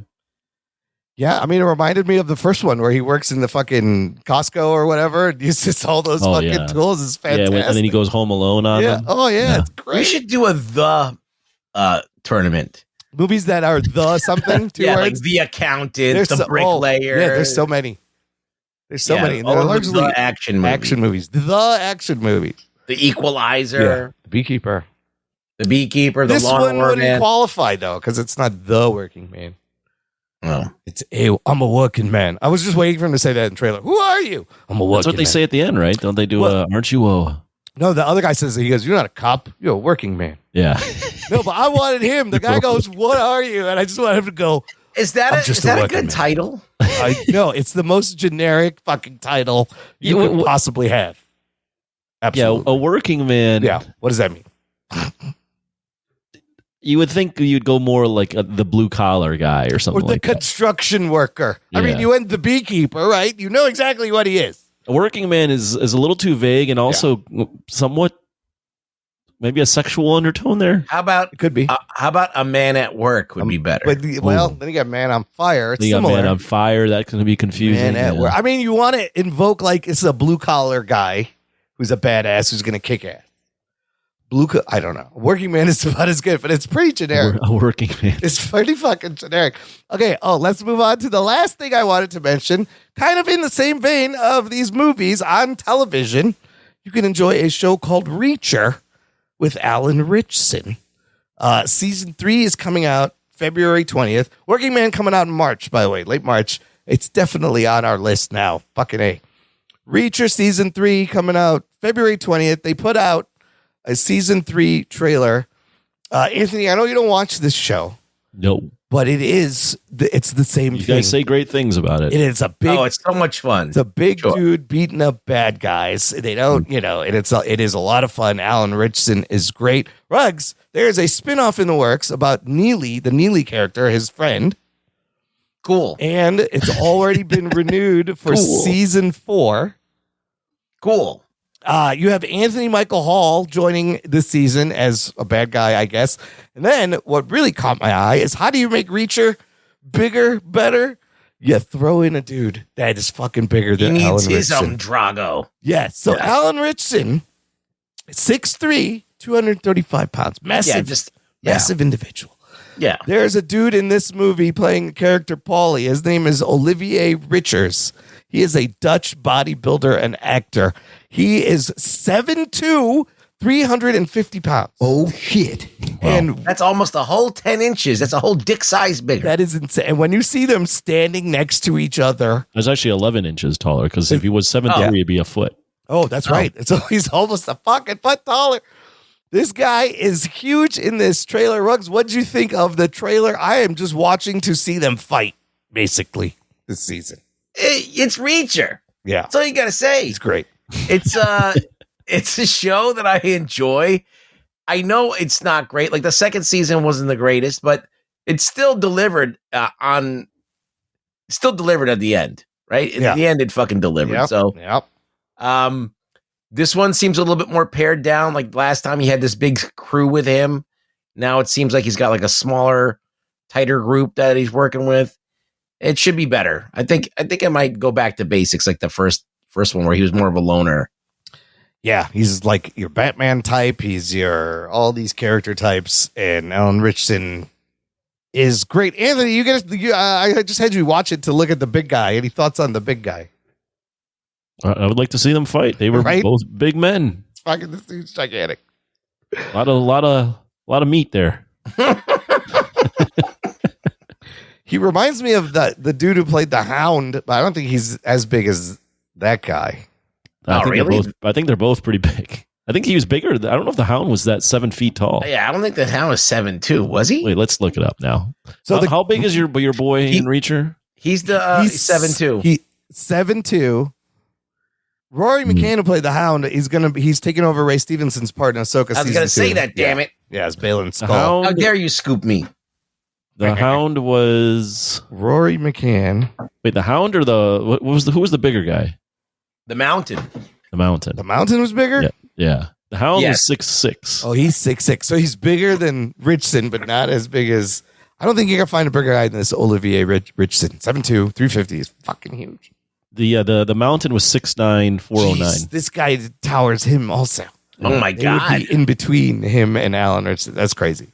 Yeah, I mean, it reminded me of the first one where he works in the fucking Costco or whatever and uses all those fucking tools. It's fantastic. Yeah, and then he goes home alone on them. Oh, yeah, it's great. We should do a tournament. Movies that are the something, two words. Like The Accountant, The Bricklayer. There's so many. There's so many. They're largely the action movies. The action movies. The Equalizer. The Beekeeper. The Beekeeper, the This Lawn one wouldn't Man. qualify, though, because it's not The Working Man. Oh. I'm a working man. I was just waiting for him to say that in the trailer. Who are you? I'm a working man. That's what they say at the end, right? Don't they do aren't you No, the other guy says, he goes, you're not a cop. You're a working man. Yeah. No, but I wanted him. The guy goes, what are you? And I just wanted him to go, Is that a good title? No, it's the most generic fucking title you could possibly have. Absolutely. Yeah, a working man. Yeah. What does that mean? You would think you'd go more like the blue collar guy or something, or the like construction worker. Yeah. I mean, you went the Beekeeper, right? You know exactly what he is. A working man is a little too vague and also somewhat maybe a sexual undertone there. How about it could be? How about a man at work would be better? But then you got man on fire. It's similar. Man on fire. That's going to be confusing. Man at work. I mean, you want to invoke like it's a blue collar guy who's a badass who's going to kick ass. I don't know. Working man is about as good, but it's pretty generic. A working man. It's pretty fucking generic. Okay. Oh, let's move on to the last thing I wanted to mention. Kind of in the same vein of these movies on television, you can enjoy a show called Reacher with Alan Ritchson. Season 3 is coming out February 20th. Working Man coming out in March, by the way, late March. It's definitely on our list now. Fucking A. Reacher Season 3 coming out February 20th. They put out a Season 3 trailer. Anthony, I know you don't watch this show. No. But it's the same thing. You guys say great things about it. It is a big... Oh, it's so much fun. It's a big dude beating up bad guys. They don't, and it is a lot of fun. Alan Ritchson is great. Ruggs, there's a spinoff in the works about Neely, the Neely character, his friend. Cool. And it's already been renewed for Season 4. Cool. You have Anthony Michael Hall joining this season as a bad guy, I guess. And then what really caught my eye is how do you make Reacher bigger, better? You throw in a dude that is fucking bigger than Alan Ritchson. He needs his own Drago. Yeah. So Alan Ritchson, 6'3", 235 pounds. Massive, massive individual. Yeah. There's a dude in this movie playing the character Paulie. His name is Olivier Richers. He is a Dutch bodybuilder and actor. He is 7'2", 350 pounds. Oh, shit. Wow. And that's almost a whole 10 inches. That's a whole dick size bigger. That is insane. And when you see them standing next to each other. I was actually 11 inches taller because if he was 7'3", he'd be a foot. Oh, that's right. So he's almost a fucking foot taller. This guy is huge in this trailer. Ruggs, what'd you think of the trailer? I am just watching to see them fight, basically, this season. It's Reacher. Yeah. That's all you got to say. He's great. It's a show that I enjoy. I know it's not great. Like the second season wasn't the greatest, but it's still delivered at the end, right? At the end, it fucking delivered. So, This one seems a little bit more pared down. Like last time he had this big crew with him. Now it seems like he's got like a smaller, tighter group that he's working with. It should be better. I think I might go back to basics like the first one where he was more of a loner. Yeah, he's like your Batman type. He's your all these character types, and Alan Ritchson is great. Anthony, I just had you watch it to look at the big guy. Any thoughts on the big guy? I would like to see them fight. They were both big men. It's fucking, this thing's gigantic. A lot of meat there. He reminds me of the dude who played the Hound, but I don't think he's as big as that guy. I think they're both pretty big. I think he was bigger. I don't know if the Hound was that 7 feet tall. Yeah, I don't think the Hound was 7'2", was he? Wait, let's look it up now. So how big is your boy in Reacher? He's 7'2". He's 7'2". Rory McCann, who played the Hound, he's taking over Ray Stevenson's part in Ahsoka. I was going to say that. Damn it! Yeah, it's Balin Skull. How dare you scoop me? The Hound was Rory McCann. Wait, the Hound or who was the bigger guy? The Mountain. The Mountain. The Mountain was bigger? Yeah. The Hound was 6'6". Oh, he's 6'6". So he's bigger than Richson, but not as big as... I don't think you can find a bigger guy than this Olivier Richson. 7'2", 350 is fucking huge. The Mountain was 6'9", 409. Jeez, this guy towers him also. Oh my God. Would be in between him and Alan Richson. That's crazy.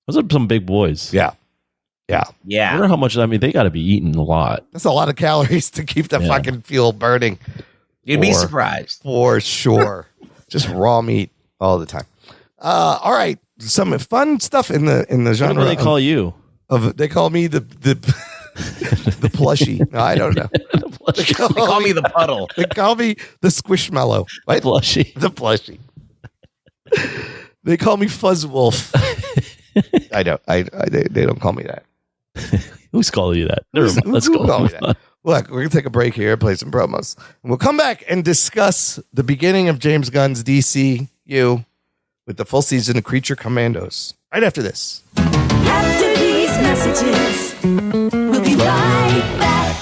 Those are some big boys. Yeah. Yeah. I wonder how much, they got to be eating a lot. That's a lot of calories to keep the fucking fuel burning. You'd be surprised. For sure. Just raw meat all the time. All right. Some fun stuff in the genre. What do they call you? They call me the plushie. No, I don't know. They call me the puddle. They call me the squishmallow. Right? Plushie. The plushie. They call me Fuzz Wolf. I don't. They don't call me that. Who's calling you that? Let's go. Look, we're going to take a break here, play some promos. And we'll come back and discuss the beginning of James Gunn's DCU with the full season of Creature Commandos. Right after this. After these messages, we'll be right back.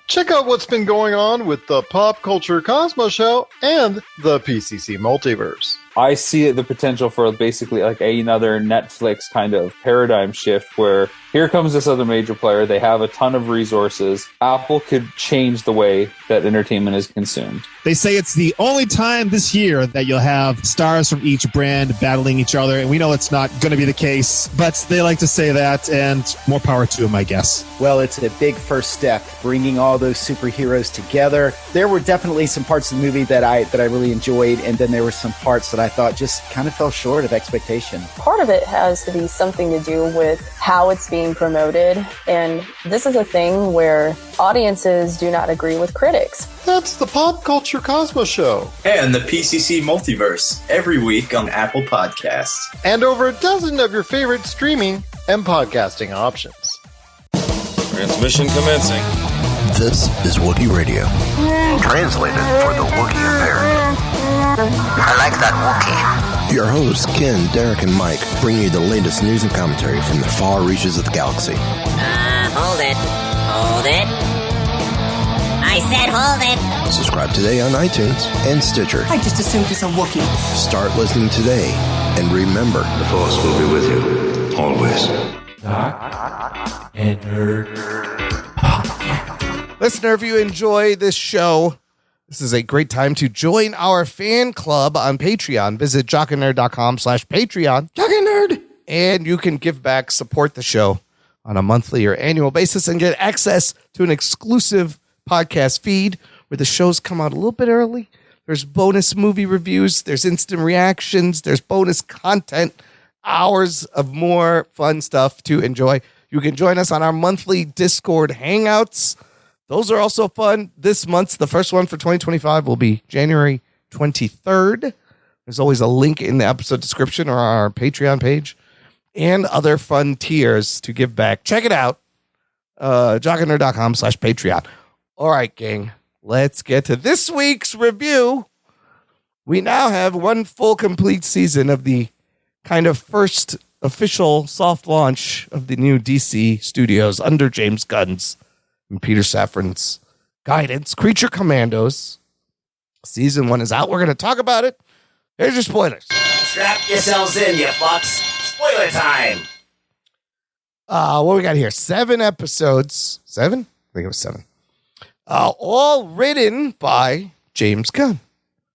Check out what's been going on with the Pop Culture Cosmos Show and the PCC Multiverse. I see the potential for basically like another Netflix kind of paradigm shift where here comes this other major player. They have a ton of resources. Apple could change the way that entertainment is consumed. They say it's the only time this year that you'll have stars from each brand battling each other, and we know it's not going to be the case, but they like to say that, and more power to them, I guess. Well, it's a big first step, bringing all those superheroes together. There were definitely some parts of the movie that I really enjoyed, and then there were some parts that I thought just kind of fell short of expectation. Part of it has to be something to do with how it's being promoted, and this is a thing where audiences do not agree with critics. That's the Pop Culture Cosmos Show. And the PCC Multiverse, every week on Apple Podcasts. And over a dozen of your favorite streaming and podcasting options. Transmission commencing. This is Wookiee Radio. Translated for the Wookiee impaired. I like that Wookiee. Your hosts, Ken, Derek, and Mike, bring you the latest news and commentary from the far reaches of the galaxy. Hold it. Hold it. I said hold it. Subscribe today on iTunes and Stitcher. I just assumed it's a Wookiee. Start listening today, and remember, the Force will be with you, always. Doc and Nerd. Listener, if you enjoy this show, this is a great time to join our fan club on Patreon. Visit jockandnerd.com/Patreon. Jock and Nerd. And you can give back, support the show on a monthly or annual basis, and get access to an exclusive podcast feed where the shows come out a little bit early. There's bonus movie reviews. There's instant reactions. There's bonus content. Hours of more fun stuff to enjoy. You can join us on our monthly Discord hangouts. Those are also fun. This month's, the first one for 2025 will be January 23rd. There's always a link in the episode description or our Patreon page and other fun tiers to give back. Check it out. jockandnerd.com/Patreon. All right, gang, let's get to this week's review. We now have one full complete season of the kind of first official soft launch of the new DC studios under James Gunn's and Peter Safran's guidance, Creature Commandos. Season 1 is out. We're going to talk about it. Here's your spoilers. Strap yourselves in, you fucks. Spoiler time. What we got here? 7 episodes. 7? I think it was 7. All written by James Gunn.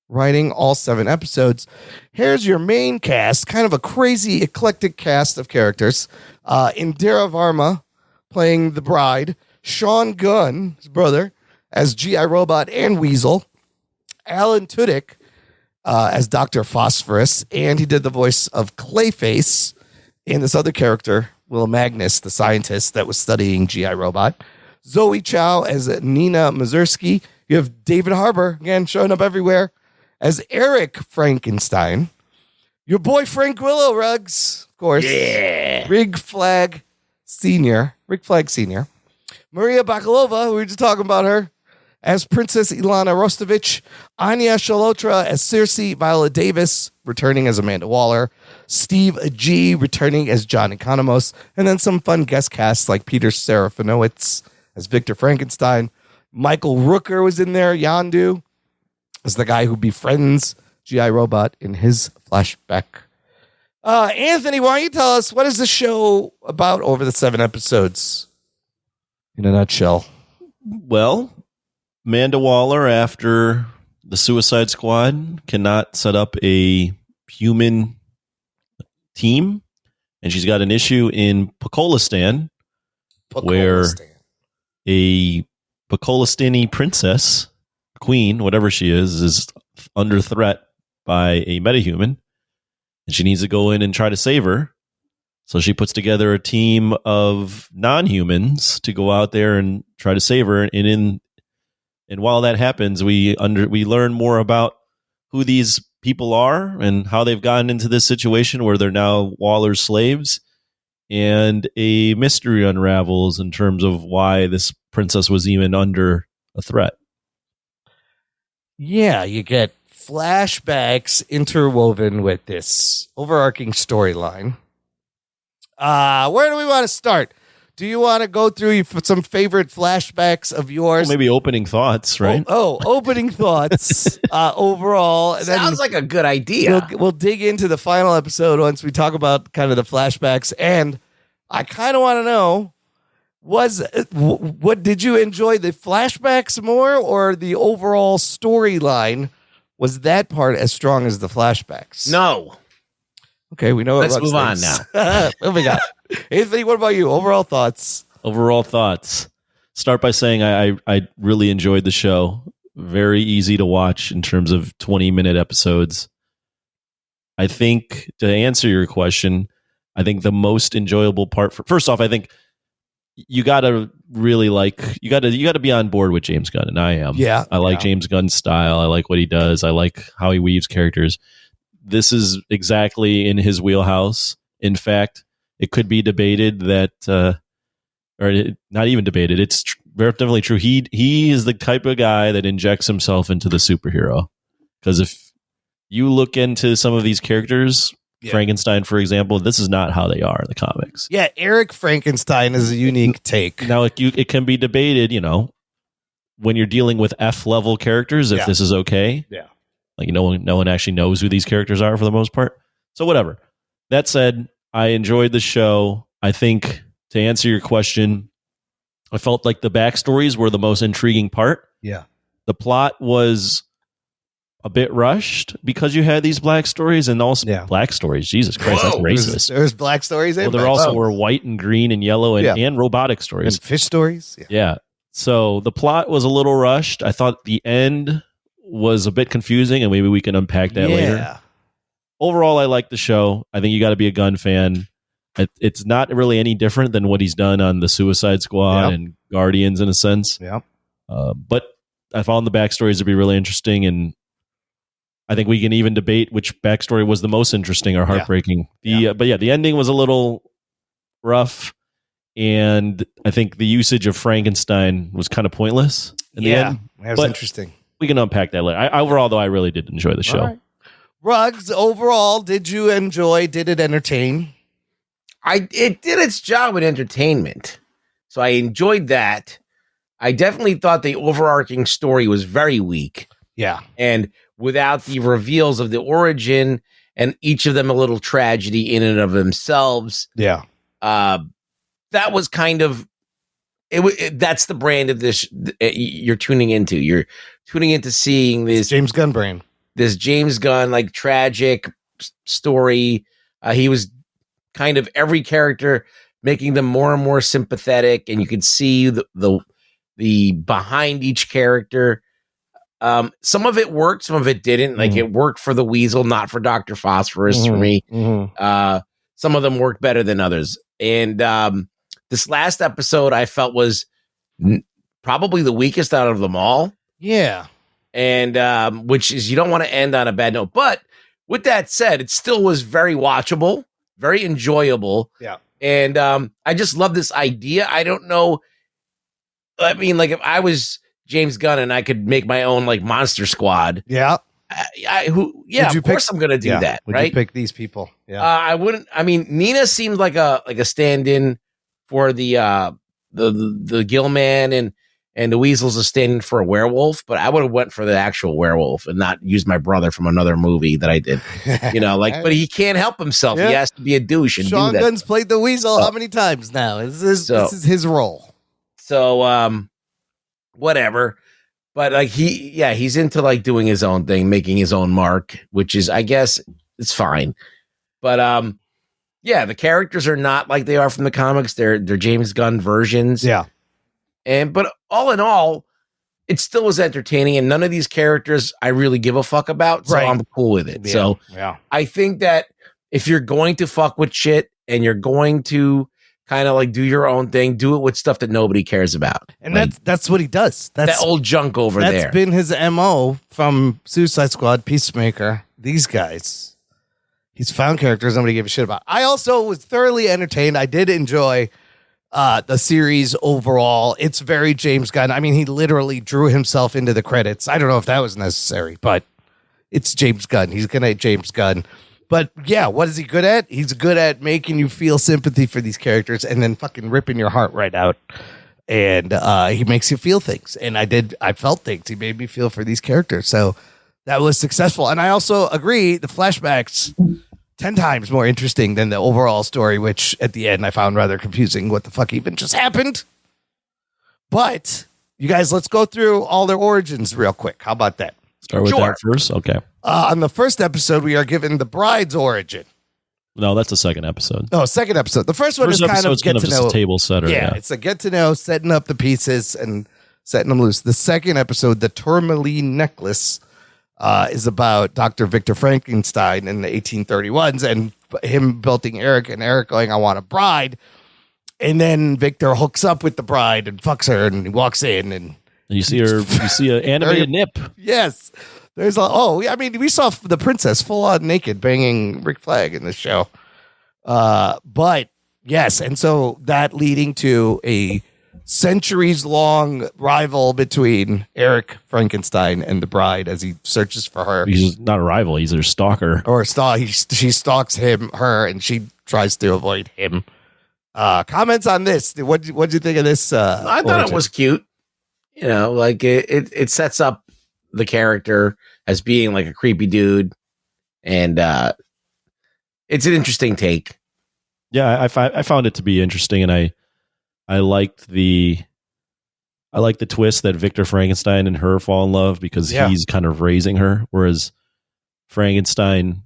Writing all 7 episodes. Here's your main cast. Kind of a crazy, eclectic cast of characters. Indira Varma playing the bride. Sean Gunn, his brother, as G.I. Robot and Weasel. Alan Tudyk as Dr. Phosphorus. And he did the voice of Clayface. And this other character, Will Magnus, the scientist that was studying G.I. Robot. Zoe Chow as Nina Mazursky. You have David Harbour, again, showing up everywhere, as Eric Frankenstein. Your boy Frank Willow, Ruggs, of course. Yeah. Rick Flag Sr. Maria Bakalova, we were just talking about her, as Princess Ilana Rostovich. Anya Shalotra as Circe. Viola Davis, returning as Amanda Waller. Steve G, returning as John Economos. And then some fun guest casts like Peter Serafinowicz as Victor Frankenstein. Michael Rooker was in there. Yondu as the guy who befriends G.I. Robot in his flashback. Anthony, why don't you tell us, what is the show about over the 7 episodes? In a nutshell. Well, Amanda Waller, after the Suicide Squad, cannot set up a human team. And she's got an issue in Pokolistan, where a Pokolistani princess, queen, whatever she is under threat by a metahuman, and she needs to go in and try to save her. So she puts together a team of non-humans to go out there and try to save her. And while that happens, we learn more about who these people are and how they've gotten into this situation where they're now Waller's slaves. And a mystery unravels in terms of why this princess was even under a threat. Yeah, you get flashbacks interwoven with this overarching storyline. Where do we want to start? Do you want to go through some favorite flashbacks of yours? Well, maybe opening thoughts, right? Opening thoughts overall. And sounds like a good idea. We'll dig into the final episode once we talk about kind of the flashbacks. And I kind of want to know, what did you enjoy, the flashbacks more or the overall storyline? Was that part as strong as the flashbacks? No. Okay, we know. Let's move on now. Moving on. Anthony, what about you? Overall thoughts? Start by saying I really enjoyed the show. Very easy to watch in terms of 20-minute episodes. I think, to answer your question, I think the most enjoyable part, first off, I think you gotta really you gotta be on board with James Gunn, and I am. Yeah, I like James Gunn's style. I like what he does. I like how he weaves characters. This is exactly in his wheelhouse. In fact, it could be debated that, not even debated. It's definitely true. He is the type of guy that injects himself into the superhero. Because if you look into some of these characters, Frankenstein, for example, this is not how they are in the comics. Yeah, Eric Frankenstein is a unique take. Now, it can be debated, when you're dealing with F-level characters, if this is okay. Yeah. Like, no one actually knows who these characters are for the most part. So whatever. That said, I enjoyed the show. I think, to answer your question, I felt like the backstories were the most intriguing part. Yeah. The plot was a bit rushed because you had these black stories and also black stories. Jesus Christ, that's racist. There's black stories. Well, there also were white and green and yellow and robotic stories. And fish stories. Yeah. So the plot was a little rushed. I thought the end was a bit confusing, and maybe we can unpack that later. Overall, I like the show. I think you got to be a Gunn fan. It's not really any different than what he's done on the Suicide Squad and Guardians in a sense. Yeah. But I found the backstories to be really interesting, and I think we can even debate which backstory was the most interesting or heartbreaking. But the ending was a little rough, and I think the usage of Frankenstein was kind of pointless in the end. That was interesting. We can unpack that later. Overall, though, I really did enjoy the show. Right. Ruggs, overall, did you enjoy? Did it entertain? It did its job with entertainment. So I enjoyed that. I definitely thought the overarching story was very weak. Yeah. And without the reveals of the origin and each of them a little tragedy in and of themselves. Yeah. That was kind of that's the brand of this you're tuning into. You're tuning into seeing this James Gunn brand. This James Gunn like tragic story. He was kind of every character making them more and more sympathetic, and you could see the behind each character. Some of it worked, some of it didn't. Like it worked for the Weasel, not for Dr. Phosphorus for me. Some of them worked better than others. And this last episode I felt was probably the weakest out of them all. Yeah. And which is, you don't want to end on a bad note. But with that said, it still was very watchable, very enjoyable. Yeah. And I just love this idea. I don't know. I mean, like if I was James Gunn and I could make my own like Monster Squad. Yeah. Of course I'm going to do that. Would right. you pick these people? Yeah. I wouldn't. I mean, Nina seemed like a stand-in for the Gillman and the Weasel's a stand-in for a werewolf, but I would have went for the actual werewolf and not used my brother from another movie that I did. But he can't help himself. Yeah. He has to be a douche and Sean do that. Gunn's played the Weasel how many times now? This is his role. So whatever. But like he's into like doing his own thing, making his own mark, which is, I guess, it's fine. But the characters are not like they are from the comics. They're James Gunn versions. Yeah. But all in all, it still was entertaining, and none of these characters I really give a fuck about, so I'm cool with it. Yeah. So yeah. I think that if you're going to fuck with shit and you're going to kind of like do your own thing, do it with stuff that nobody cares about. And that's what he does. That's that old junk over there. That's been his MO from Suicide Squad, Peacemaker, these guys. He's found characters nobody gave a shit about. I also was thoroughly entertained. I did enjoy the series overall. It's very James Gunn. I mean, he literally drew himself into the credits. I don't know if that was necessary, but it's James Gunn. He's gonna James Gunn. But yeah, what is he good at? He's good at making you feel sympathy for these characters and then fucking ripping your heart right out. And he makes you feel things. And I felt things. He made me feel for these characters. So that was successful. And I also agree, the flashbacks 10 times more interesting than the overall story, which at the end I found rather confusing. What the fuck even just happened? But you guys, let's go through all their origins real quick. How about that? Start with that first? Okay. On the first episode, we are given the bride's origin. No, that's the second episode. Oh, second episode. The first one is kind of get to know. A table setter. Yeah, it's a get to know, setting up the pieces and setting them loose. The second episode, the tourmaline necklace, is about Dr. Victor Frankenstein in the 1831s and him building Eric and Eric going, I want a bride. And then Victor hooks up with the bride and fucks her and he walks in and you see her. You see an animated nip. Yes. There's we saw the princess full on naked banging Rick Flag in the show. But yes. And so that leading to a centuries long rival between Eric Frankenstein and the bride as he searches for her. He's not a rival. He's her stalker. She stalks her and she tries to avoid him. Comments on this. What'd you think of this? I thought it was cute. Like it sets up the character as being like a creepy dude, and it's an interesting take. Yeah, I found it to be interesting, and I liked the twist that Victor Frankenstein and her fall in love because he's kind of raising her, whereas Frankenstein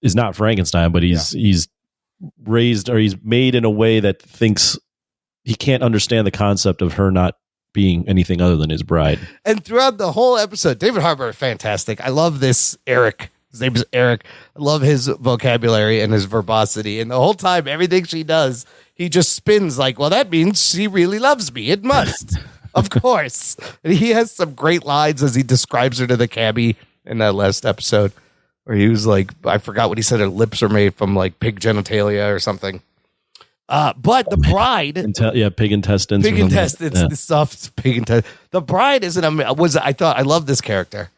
is not Frankenstein, but he's raised or he's made in a way that thinks he can't understand the concept of her not being anything other than his bride. And throughout the whole episode, David Harbour is fantastic. I love this Eric. His name is Eric. I love his vocabulary and his verbosity. And the whole time, everything she does, he just spins like, well, that means she really loves me. It must. Of course. And he has some great lines as he describes her to the cabbie in that last episode where he was like, I forgot what he said. Her lips are made from like pig genitalia or something. But the bride, pig intestines. Pig intestines, the soft pig intestines. The bride I love this character.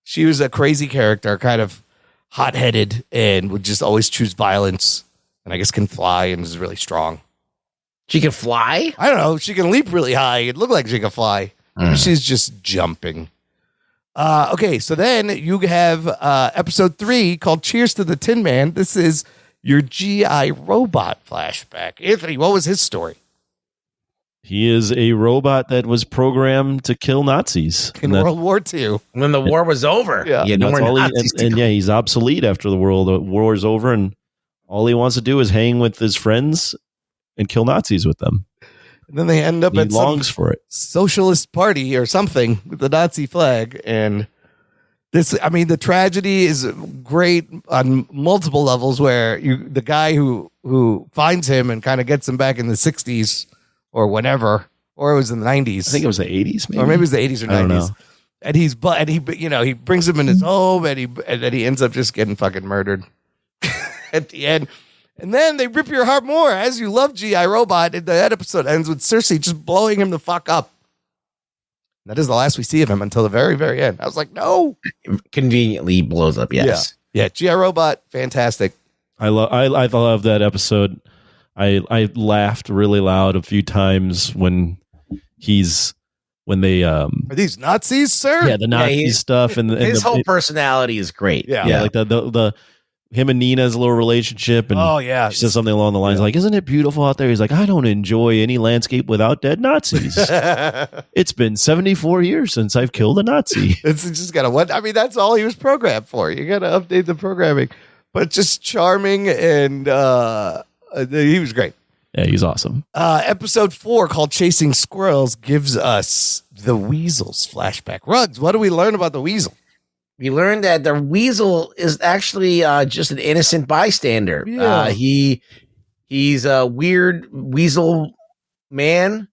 She was a crazy character, kind of hot-headed, and would just always choose violence. And I guess can fly and is really strong. She can fly? I don't know. She can leap really high. It looked like she can fly. She's just jumping. Okay, so then you have episode 3 called Cheers to the Tin Man. This is your G.I. Robot flashback. Anthony, what was his story? He is a robot that was programmed to kill Nazis in World War II. When the war was over. Yeah. No more Nazis to kill. He's obsolete after the war is over, and all he wants to do is hang with his friends and kill Nazis with them. And then they end up at longs for it. Socialist party or something with the Nazi flag. And this, I mean, the tragedy is great on multiple levels where the guy who finds him and kind of gets him back in the 60s or whenever, or it was in the 90s. I think it was the 80s, maybe. Or maybe it was the 80s or 90s. And he brings him in his home and then he ends up just getting fucking murdered at the end. And then they rip your heart more as you love G.I. Robot. And that episode ends with Cersei just blowing him the fuck up. That is the last we see of him until the very, very end. I was like, no. Conveniently he blows up, yes. Yeah, G.I. Robot, fantastic. I love that episode. I laughed really loud a few times when they are these Nazis, sir? Yeah, the Nazi stuff and his whole personality is great. Yeah, like the him and Nina's little relationship, and she says something along the lines like, "Isn't it beautiful out there?" He's like, "I don't enjoy any landscape without dead Nazis." It's been 74 years since I've killed a Nazi. It's just gotta. I mean, that's all he was programmed for. You gotta update the programming, but just charming and he was great. Yeah, he's awesome. Episode 4 called Chasing Squirrels gives us the Weasel's flashback. Ruggs, what do we learn about the Weasel? We learned that the Weasel is actually just an innocent bystander. Yeah. He's a weird weasel man,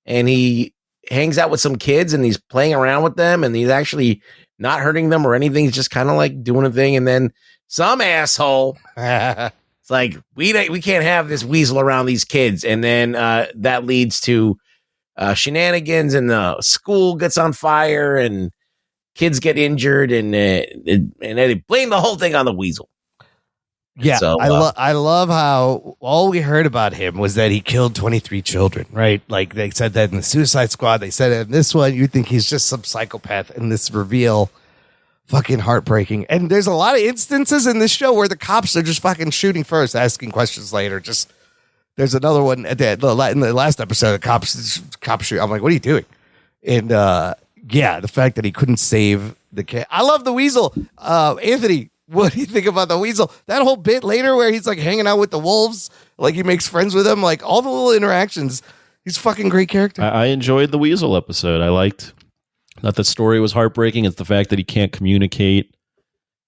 and he hangs out with some kids, and he's playing around with them, and he's actually not hurting them or anything. He's just kind of like doing a thing, and then some asshole... It's like, we can't have this weasel around these kids. And then that leads to shenanigans, and the school gets on fire and kids get injured, and they blame the whole thing on the weasel. Yeah, so, I love how all we heard about him was that he killed 23 children, right? Like they said that in the Suicide Squad. They said it in this one. You think he's just some psychopath, and this reveal... fucking heartbreaking. And there's a lot of instances in this show where the cops are just fucking shooting first, asking questions later. Just there's another one in the last episode, the cops shoot. I'm like, what are you doing? And the fact that he couldn't save the kid. I love the Weasel. Anthony, what do you think about the Weasel? That whole bit later where he's like hanging out with the wolves, like he makes friends with them, like all the little interactions. He's a fucking great character. I enjoyed the Weasel episode. I liked. Not the story was heartbreaking. It's the fact that he can't communicate,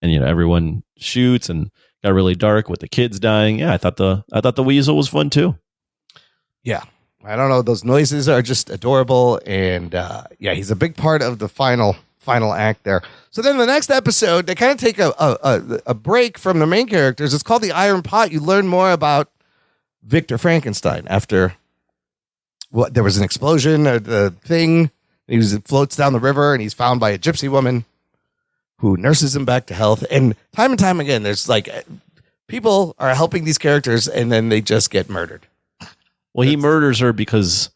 and everyone shoots, and got really dark with the kids dying. Yeah, I thought the Weasel was fun too. Yeah, I don't know. Those noises are just adorable, and he's a big part of the final act there. So then the next episode, they kind of take a break from the main characters. It's called The Iron Pot. You learn more about Victor Frankenstein after there was an explosion or the thing. He floats down the river, and he's found by a gypsy woman who nurses him back to health. And time again, there's like people are helping these characters, and then they just get murdered. Well, he murders her because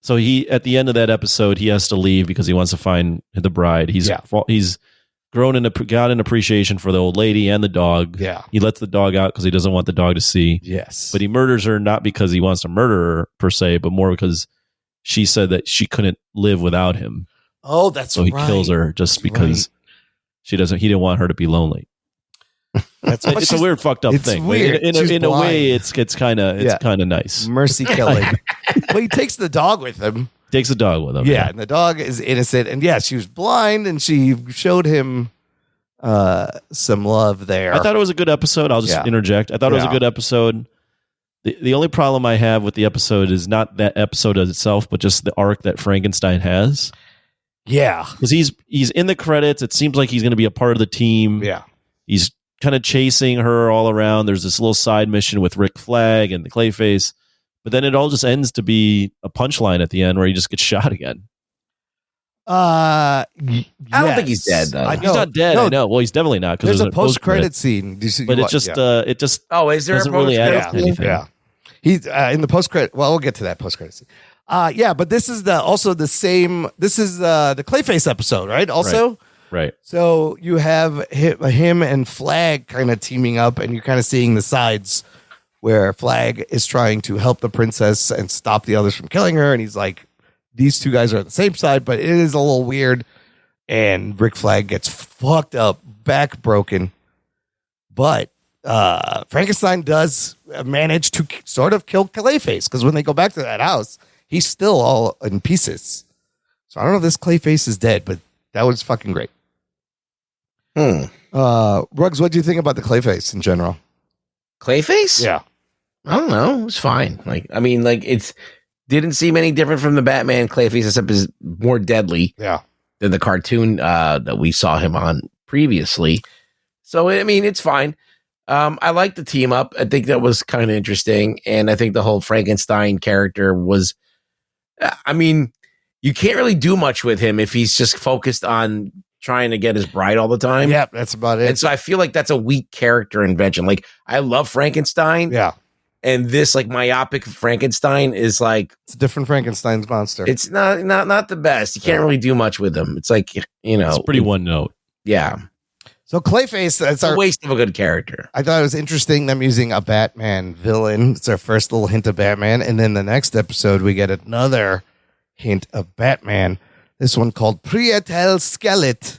he at the end of that episode he has to leave because he wants to find the bride. He's got an appreciation for the old lady and the dog. Yeah, he lets the dog out because he doesn't want the dog to see. Yes, but he murders her not because he wants to murder her per se, but more because she said that she couldn't live without him. Oh, that's so he kills her just because he didn't want her to be lonely. It's a weird, fucked up thing. Weird. In a way, it's kind of nice. Mercy killing. Well, he takes the dog with him. Takes the dog with him. Yeah, and the dog is innocent. And she was blind, and she showed him some love there. I thought it was a good episode. I'll just interject. I thought it was a good episode. The only problem I have with the episode is not that episode as itself, but just the arc that Frankenstein has. Yeah. Because he's in the credits. It seems like he's going to be a part of the team. Yeah. He's kind of chasing her all around. There's this little side mission with Rick Flag and the Clayface. But then it all just ends to be a punchline at the end where he just gets shot again. I don't think he's dead, though. He's not dead. No. I know. Well, he's definitely not. There's a post-credit scene. But it just is there doesn't a really add post-credit anything. Yeah. He's in the post-credit. Well, we'll get to that post-credit scene. But this is also the same. This is the Clayface episode, right? Also, Right. So you have him and Flag kind of teaming up, and you're kind of seeing the sides where Flag is trying to help the princess and stop the others from killing her. And he's like, these two guys are on the same side, but it is a little weird. And Rick Flag gets fucked up, back broken. But Frankenstein does manage to sort of kill Clayface, because when they go back to that house, he's still all in pieces. So I don't know if this Clayface is dead, but that was fucking great. Ruggs, what do you think about the Clayface in general? Clayface? Yeah. I don't know. It was fine. It's didn't seem any different from the Batman Clayface, except is more deadly. Yeah. Than the cartoon that we saw him on previously. So, I mean, it's fine. I like the team up. I think that was kind of interesting. And I think the whole Frankenstein character was, I mean, you can't really do much with him if he's just focused on trying to get his bride all the time. Yeah, that's about it. And so I feel like that's a weak character invention. Like, I love Frankenstein. Yeah. And this like myopic Frankenstein is like, it's a different Frankenstein's monster. It's not the best. You can't really do much with him. It's like, it's pretty one note. Yeah. So Clayface, that's a waste of a good character. I thought it was interesting them using a Batman villain. It's our first little hint of Batman. And then the next episode, we get another hint of Batman. This one called Prietel Skelet.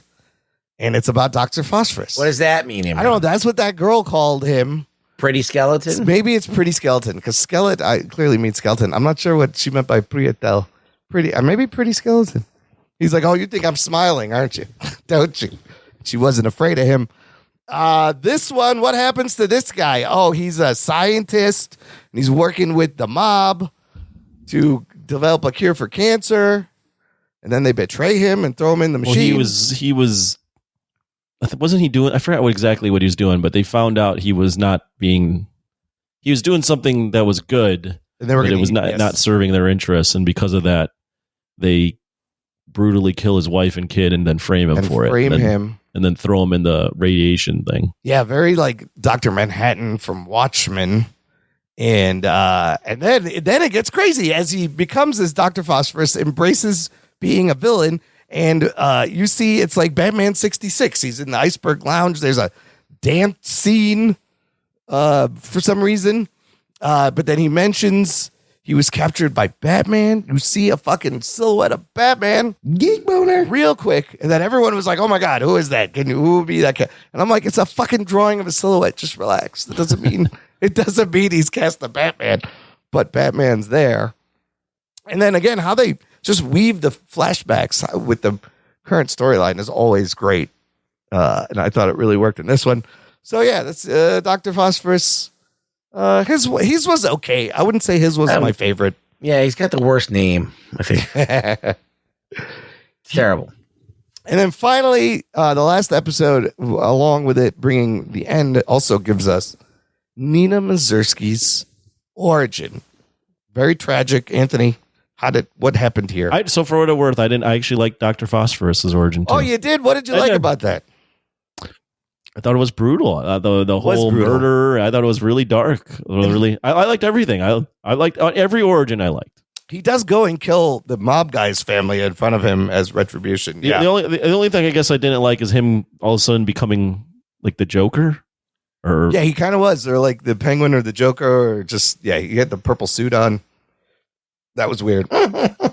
And it's about Dr. Phosphorus. What does that mean? I don't know. That's what that girl called him. Pretty Skeleton? Maybe it's Pretty Skeleton, because skeleton, I clearly mean skeleton. I'm not sure what she meant by Prietel. Maybe Pretty Skeleton. He's like, oh, you think I'm smiling, aren't you? Don't you? She wasn't afraid of him. This one, what happens to this guy? Oh, he's a scientist, and he's working with the mob to develop a cure for cancer, and then they betray him and throw him in the machine. Well, he was wasn't he doing, I forgot exactly what he was doing, but they found out he was doing something that was good, and they were but it was not serving their interests, and because of that, they brutally kill his wife and kid and then frame him for it. And then throw him in the radiation thing. Yeah, very like Dr. Manhattan from Watchmen. And then it gets crazy as he becomes this Dr. Phosphorus, embraces being a villain. And you see it's like Batman 66. He's in the Iceberg Lounge. There's a dance scene for some reason. But then he mentions he was captured by Batman. You see a fucking silhouette of Batman. Geek boner. Real quick. And then everyone was like, oh my God, who is that? Who would be that guy? And I'm like, it's a fucking drawing of a silhouette. Just relax. It doesn't mean he's cast the Batman. But Batman's there. And then again, how they just weave the flashbacks with the current storyline is always great. And I thought it really worked in this one. So yeah, that's Dr. Phosphorus. His was okay. I wouldn't say his was my favorite. Yeah, he's got the worst name, I think. Terrible. And then finally, the last episode, along with it bringing the end, also gives us Nina Mazursky's origin. Very tragic. Anthony, what happened here? So for what it's worth, I actually like Dr. Phosphorus's origin too. Oh, you did? What did you like about that? I thought it was brutal. The whole murder. I thought it was really dark. Really, I liked everything. I liked every origin. I liked. He does go and kill the mob guy's family in front of him as retribution. Yeah. The only thing I guess I didn't like is him all of a sudden becoming like the Joker. Yeah, he kind of was, or like the Penguin or the Joker, or just he had the purple suit on. That was weird.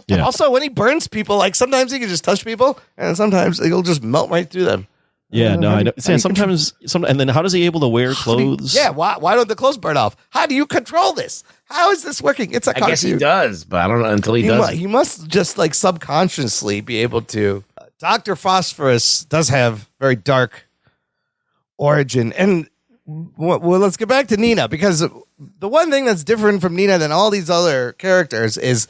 Yeah. Also, when he burns people, like sometimes he can just touch people, and sometimes he'll just melt right through them. Yeah, no, I know. And then how does he able to wear clothes? Why don't the clothes burn off? How do you control this? How is this working? It's a cartoon. I guess he does, but I don't know until he does. He must just like subconsciously be able to. Dr. Phosphorus does have very dark origin. And well, let's get back to Nina, because the one thing that's different from Nina than all these other characters is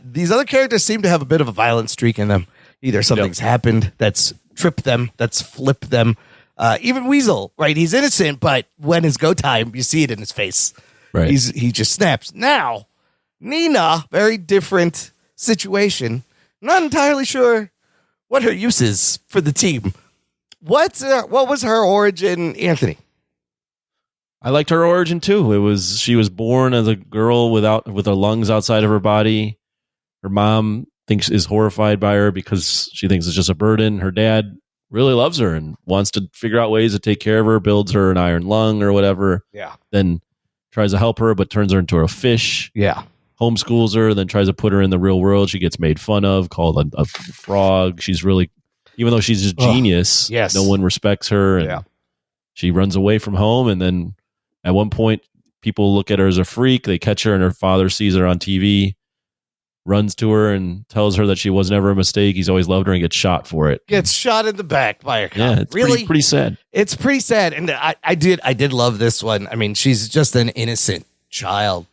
these other characters seem to have a bit of a violent streak in them. Either something's happened that's tripped them, that's flipped them. Even Weasel, right? He's innocent, but when it's go time, you see it in his face. Right. He just snaps. Now, Nina, very different situation. Not entirely sure what her use is for the team. What was her origin, Anthony? I liked her origin too. She was born as a girl with her lungs outside of her body. Her mom is horrified by her because she thinks it's just a burden. Her dad really loves her and wants to figure out ways to take care of her, builds her an iron lung or whatever. Yeah. Then tries to help her, but turns her into a fish. Yeah. Homeschools her, then tries to put her in the real world. She gets made fun of, called a frog. She's really, even though she's a genius, yes. no one respects her. And she runs away from home. And then at one point, people look at her as a freak. They catch her and her father sees her on TV, runs to her and tells her that she was never a mistake. He's always loved her and gets shot for it. Gets shot in the back by a cop. Yeah, it's really pretty sad. It's pretty sad. And I did love this one. I mean, she's just an innocent child.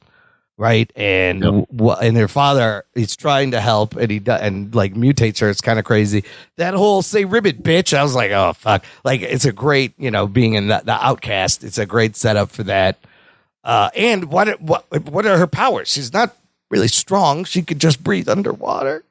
Right. And and their father, he's trying to help and like mutates her. It's kind of crazy. That whole say ribbit bitch. I was like, oh, fuck. Like, it's a great, being in the outcast. It's a great setup for that. And what are her powers? She's not really strong. She could just breathe underwater.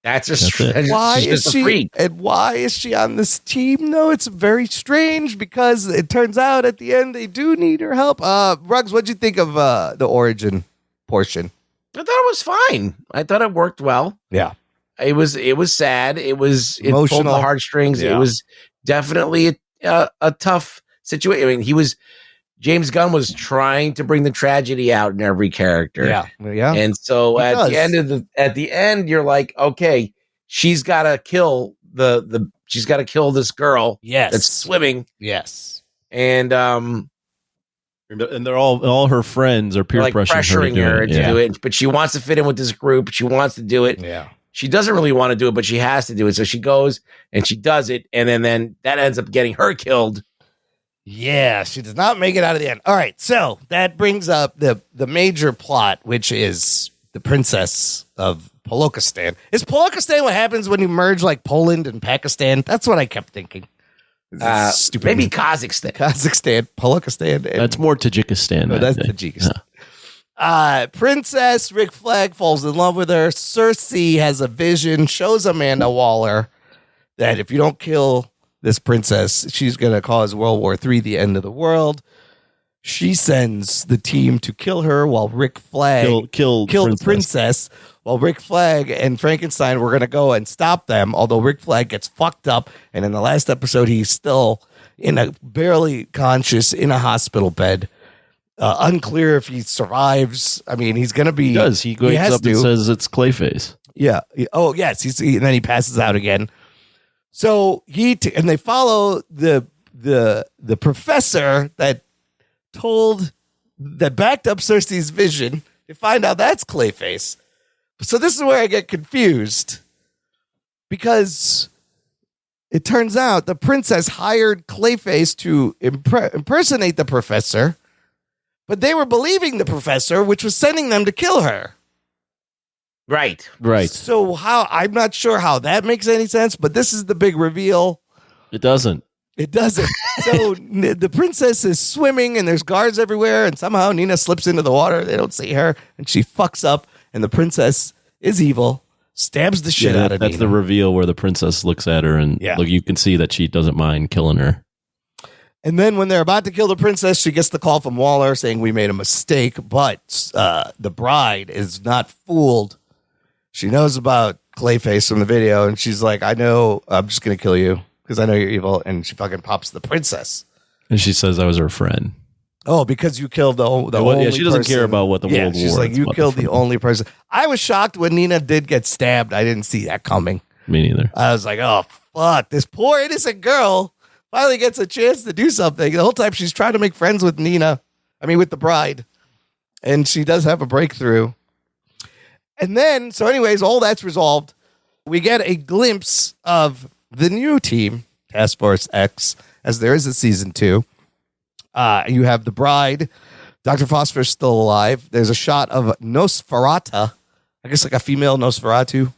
That's it. Why is she? Freak. And why is she on this team? No, it's very strange because it turns out at the end they do need her help. Ruggs, what'd you think of the origin portion? I thought it was fine. I thought it worked well. Yeah, it was sad. It emotional, pulled the heartstrings. Yeah. It was definitely a tough situation. I mean, James Gunn was trying to bring the tragedy out in every character. Yeah. And so at the end, you're like, okay, she's got to kill she's got to kill this girl. Yes. That's swimming. Yes. And they're all her friends are peer pressuring her to do it. But she wants to fit in with this group. She wants to do it. Yeah. She doesn't really want to do it, but she has to do it. So she goes and she does it. And then that ends up getting her killed. Yeah, she does not make it out of the end. All right, so that brings up the major plot, which is the princess of Polokistan. Is Polokistan what happens when you merge like Poland and Pakistan? That's what I kept thinking. Stupid. Maybe Kazakhstan, Polokistan. That's more Tajikistan. No, that's Tajikistan. Princess Rick Flag falls in love with her. Cersei has a vision, shows Amanda Waller that if you don't kill this princess, she's going to cause World War III, the end of the world. She sends the team to kill her while Rick Flag kill the princess, while Rick Flag and Frankenstein were going to go and stop them, although Rick Flag gets fucked up, and in the last episode, he's still barely conscious in a hospital bed. Unclear if he survives. I mean, he's going to be... He does. He wakes up and says it's Clayface. Yeah. Oh, yes. And then he passes out again. So and they follow the professor that backed up Cersei's vision to find out that's Clayface. So this is where I get confused because it turns out the princess hired Clayface to impersonate the professor, but they were believing the professor, which was sending them to kill her. Right. So I'm not sure how that makes any sense, but this is the big reveal. It doesn't. So the princess is swimming and there's guards everywhere, and somehow Nina slips into the water. They don't see her, and she fucks up, and the princess is evil, stabs the shit out of Nina. That's the reveal where the princess looks at her, and look, you can see that she doesn't mind killing her. And then when they're about to kill the princess, she gets the call from Waller saying we made a mistake, but the bride is not fooled. She knows about Clayface from the video, and she's like, I know, I'm just going to kill you because I know you're evil. And she fucking pops the princess. And she says I was her friend. Oh, because you killed the only she doesn't care about what the World War. She's like, you killed the only person. I was shocked when Nina did get stabbed. I didn't see that coming. Me neither. I was like, oh, fuck. This poor innocent girl finally gets a chance to do something. The whole time she's trying to make friends with with the bride. And she does have a breakthrough. And then, so anyways, all that's resolved. We get a glimpse of the new team, Task Force X, as there is a season 2. You have the bride. Dr. Phosphorus still alive. There's a shot of Nosferatu. I guess like a female Nosferatu.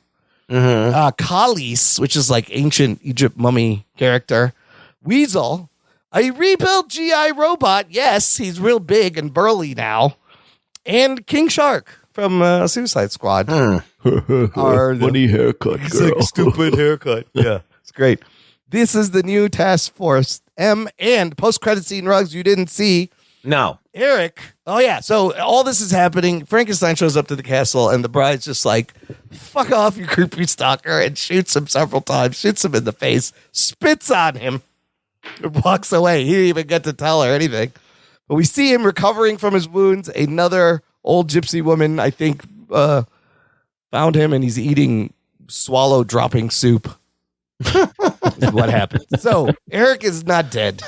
Kalis, which is like ancient Egypt mummy character. Weasel, a rebuilt GI robot. Yes, he's real big and burly now. And King Shark from Suicide Squad. Funny haircut, It's girl. like a stupid haircut. Yeah, it's great. This is the new Task Force M, and post-credit scene, Rugs, you didn't see. No. Eric. Oh, yeah. So all this is happening. Frankenstein shows up to the castle, and the bride's just like, fuck off, you creepy stalker, and shoots him several times, shoots him in the face, spits on him, and walks away. He didn't even get to tell her anything. But we see him recovering from his wounds. Another old gypsy woman, I think, found him, and he's eating swallow-dropping soup. What happened? So Eric is not dead.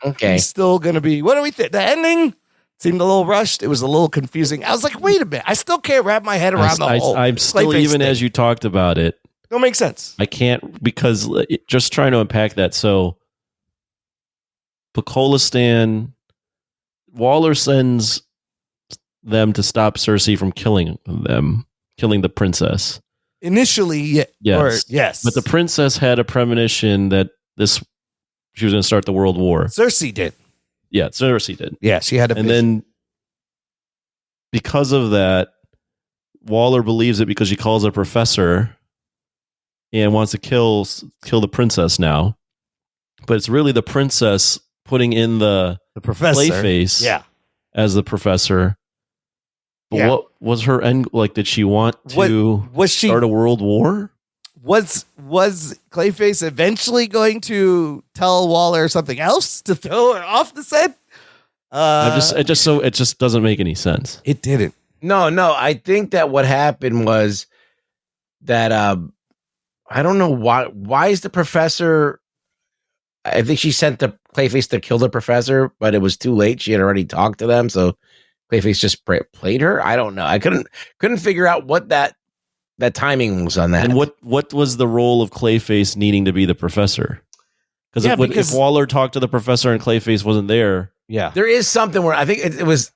Okay. He's still going to be. What do we think? The ending seemed a little rushed. It was a little confusing. I was like, wait a minute. I still can't wrap my head around the whole. I'm still, Clayface even thing. as you talked about it. Don't make sense. I can't, because just trying to unpack that. So Pocolistan, Waller sends them to stop Cersei from killing the princess. Initially, yes. But the princess had a premonition that she was going to start the world war. Cersei did. Yeah, Cersei did. Yeah, she had a vision. then because of that, Waller believes it because she calls her professor and wants to kill the princess now. But it's really the princess putting in the professor Clayface as the professor. But what was her end? Like, did she want to start a world war? Was Clayface eventually going to tell Waller something else to throw her off the set? It just doesn't make any sense. It didn't. No. I think that what happened was that I don't know why. Why is the professor? I think she sent the Clayface to kill the professor, but it was too late. She had already talked to them, so Clayface just played her. I don't know. I couldn't figure out what that timing was on that. And what was the role of Clayface needing to be the professor? Because if Waller talked to the professor and Clayface wasn't there, there is something where I think it was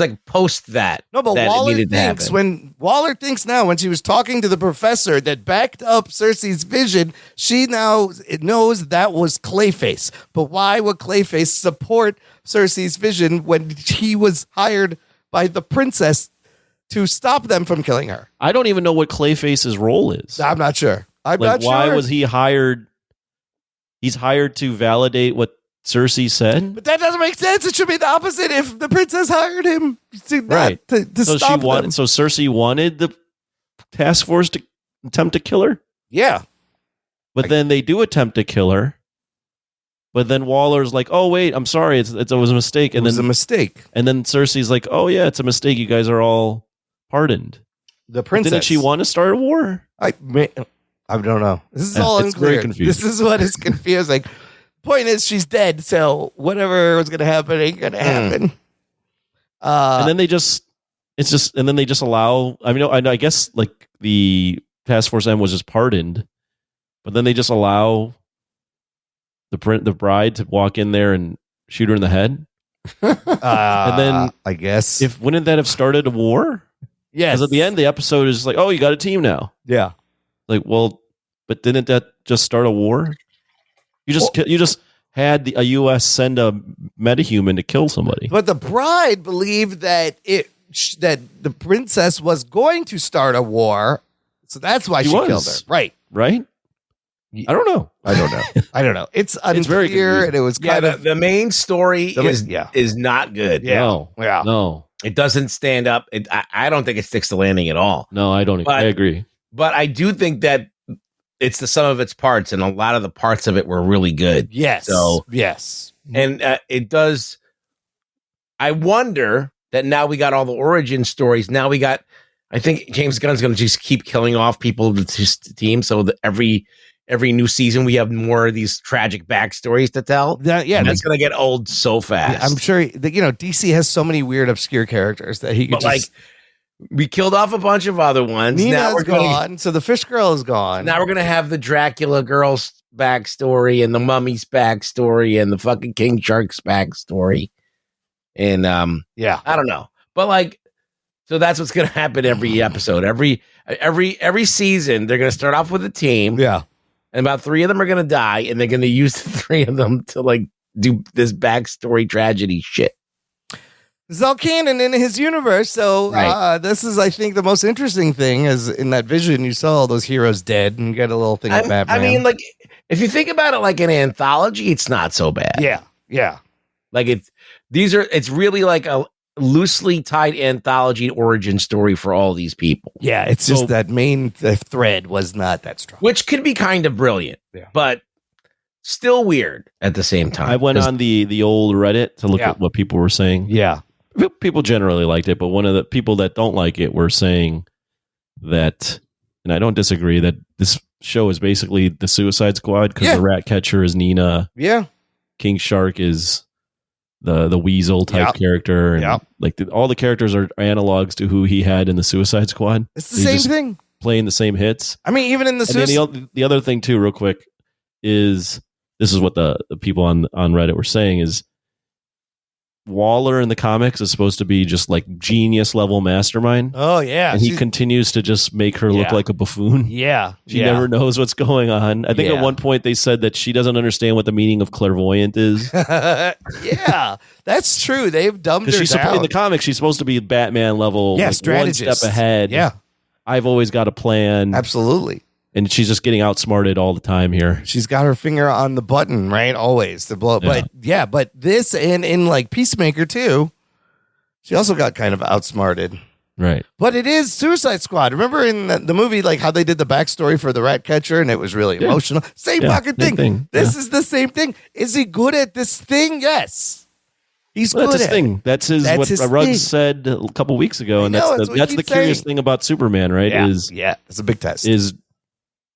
like post that. No, but that Waller it needed thinks to when she was talking to the professor that backed up Cersei's vision, she now knows that was Clayface. But why would Clayface support Cersei's vision when he was hired by the princess to stop them from killing her? I don't even know what Clayface's role is. I'm not sure. Why was he hired? He's hired to validate what Cersei said. But that doesn't make sense. It should be the opposite. If the princess hired him to stop them. So Cersei wanted the task force to attempt to kill her? Yeah. But then they do attempt to kill her. But then Waller's like, oh, wait, I'm sorry. It was a mistake. And it was a mistake. And then Cersei's like, oh, yeah, it's a mistake. You guys are all pardoned. The princess. But didn't she want to start a war? I don't know. This is all it's unclear. very confusing. This is what is confusing. Point is, she's dead, so whatever was going to happen ain't going to happen. And then they just allow. I mean, I guess like the Task Force M was just pardoned, but then they just allow the bride to walk in there and shoot her in the head. And then I guess wouldn't that have started a war? Yes. Because at the end, the episode is like, oh, you got a team now. Yeah. Like, well, but didn't that just start a war? You just had a U.S. send a metahuman to kill somebody. But the bride believed that the princess was going to start a war, so that's why she killed her. Right. I don't know. I don't know. It's unclear, very and it was kind of the main story is not good. Yeah. No. It doesn't stand up. I don't think it sticks the landing at all. No, I don't. I agree. But I do think that it's the sum of its parts, and a lot of the parts of it were really good. Yes. So yes, and it does. I wonder that now we got all the origin stories. Now we got. I think James Gunn's going to just keep killing off people with his team, so that every new season we have more of these tragic backstories to tell. That's going to get old so fast. Yeah, I'm sure DC has so many weird, obscure characters that he could we killed off a bunch of other ones. Nina's now we're gone, so the fish girl is gone. Now we're going to have the Dracula girl's backstory and the mummy's backstory and the fucking King Shark's backstory. And I don't know. But so that's what's going to happen every episode. Every season, they're going to start off with a team. Yeah. And about 3 of them are going to die, and they're going to use the 3 of them to do this backstory tragedy shit. This is all canon in his universe, so this is, I think, the most interesting thing. Is in that vision you saw all those heroes dead, and you get a little thing of Batman. I mean, if you think about it like an anthology, it's not so bad. Yeah. Like it's really like a loosely tied anthology origin story for all these people. Yeah, it's just that the thread was not that strong. Which could be kind of brilliant, but still weird at the same time. I went on the old Reddit to look at what people were saying. Yeah. People generally liked it, but one of the people that don't like it were saying that, and I don't disagree, that this show is basically the Suicide Squad because the rat catcher is Nina. Yeah. King Shark is the weasel type character. And like all the characters are analogs to who he had in the Suicide Squad. It's the same thing. Playing the same hits. I mean, even in the the other thing too, real quick, is this is what the people on Reddit were saying is Waller in the comics is supposed to be just like genius level mastermind. Oh yeah. And he continues to just make her look like a buffoon. Yeah. She never knows what's going on. I think at one point they said that she doesn't understand what the meaning of clairvoyant is. Yeah, that's true. They've dumbed her down. In the comics, she's supposed to be Batman level, like strategist. one step ahead. Yeah. I've always got a plan. Absolutely. And she's just getting outsmarted all the time here. She's got her finger on the button, right? Always to blow. But this and in like Peacemaker too, she also got kind of outsmarted. Right. But it is Suicide Squad. Remember in the movie, like how they did the backstory for the rat catcher and it was really emotional? Same fucking thing. This is the same thing. Is he good at this thing? Yes. He's good that's his at thing. That's what Ruggs said a couple weeks ago. And that's the curious thing about Superman, right? Yeah, it's a big test. Is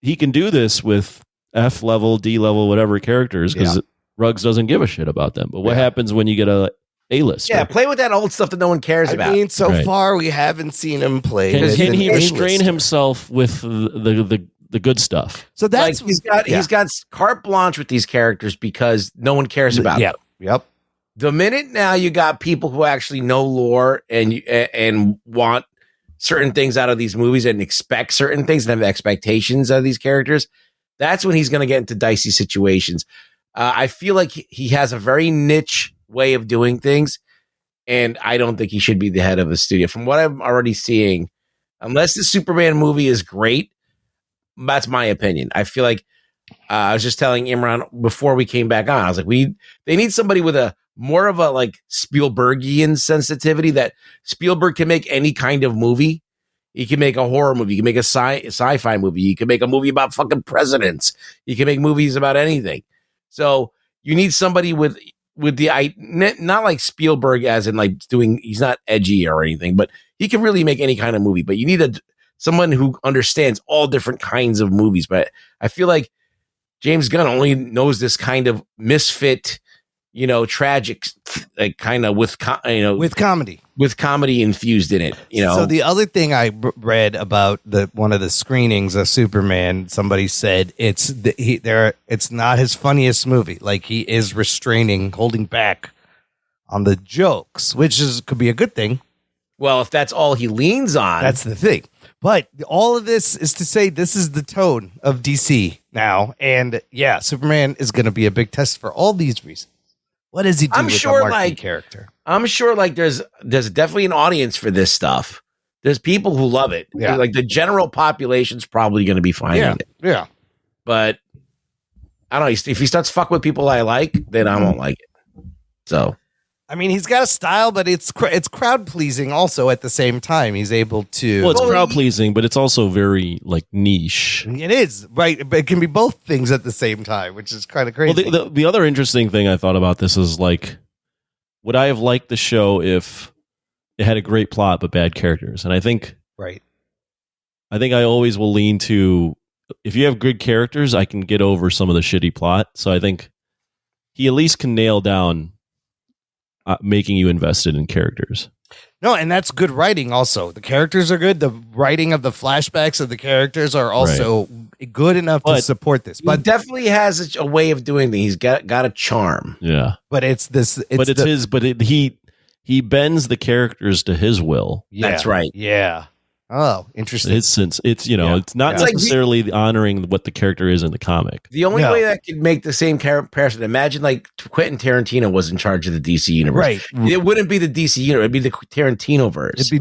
he can do this with F level, D level, whatever characters because Ruggs doesn't give a shit about them. But what happens when you get A-list? Yeah, play with that old stuff that no one cares about. I mean, so far we haven't seen him play. Can he restrain himself with the good stuff? So that's like he's got carte blanche with these characters because no one cares about them. Yep. The minute now you got people who actually know lore and want certain things out of these movies and expect certain things and have expectations of these characters, that's when he's going to get into dicey situations. I feel like he has a very niche way of doing things, and I don't think he should be the head of a studio. From what I'm already seeing, unless the Superman movie is great, that's my opinion. I feel like I was just telling Imran before we came back on, I was like, they need somebody with a more of a like Spielbergian sensitivity that Spielberg can make any kind of movie. He can make a horror movie. He can make a sci-fi movie. He can make a movie about fucking presidents. He can make movies about anything. So you need somebody with the, not like Spielberg as in like he's not edgy or anything, but he can really make any kind of movie, but you need someone who understands all different kinds of movies. But I feel like James Gunn only knows this kind of misfit, tragic, like kind of with comedy infused in it. So the other thing I read about one of the screenings of Superman, somebody said it's not his funniest movie. Like he is holding back on the jokes, which could be a good thing. Well, if that's all he leans on, that's the thing. But all of this is to say this is the tone of DC now, and Superman is going to be a big test for all these reasons. What does he do with a marquee character? I'm sure there's definitely an audience for this stuff. There's people who love it. Yeah. Like the general population's probably going to be finding it. Yeah. But I don't know. If he starts fucking with people I like, then I won't like it. So, I mean, he's got a style, but it's crowd pleasing also at the same time. He's able to. Well, it's crowd pleasing, but it's also very like niche. It is, right? But it can be both things at the same time, which is kind of crazy. Well, the other interesting thing I thought about this is like, would I have liked the show if it had a great plot but bad characters? And I think I always will lean to, if you have good characters, I can get over some of the shitty plot. So I think he at least can nail down making you invested in characters. No, and that's good writing also. The characters are good. The writing of the flashbacks of the characters are also good enough to support this. But he definitely has a way of doing things. He's got a charm. Yeah. But he bends the characters to his will. Yeah. That's right. Yeah. Oh, interesting. It's it's not necessarily honoring what the character is in the comic. The only way that could make the same comparison, imagine like Quentin Tarantino was in charge of the DC universe. Right. It wouldn't be the DC universe. It'd be the Tarantino verse. It'd be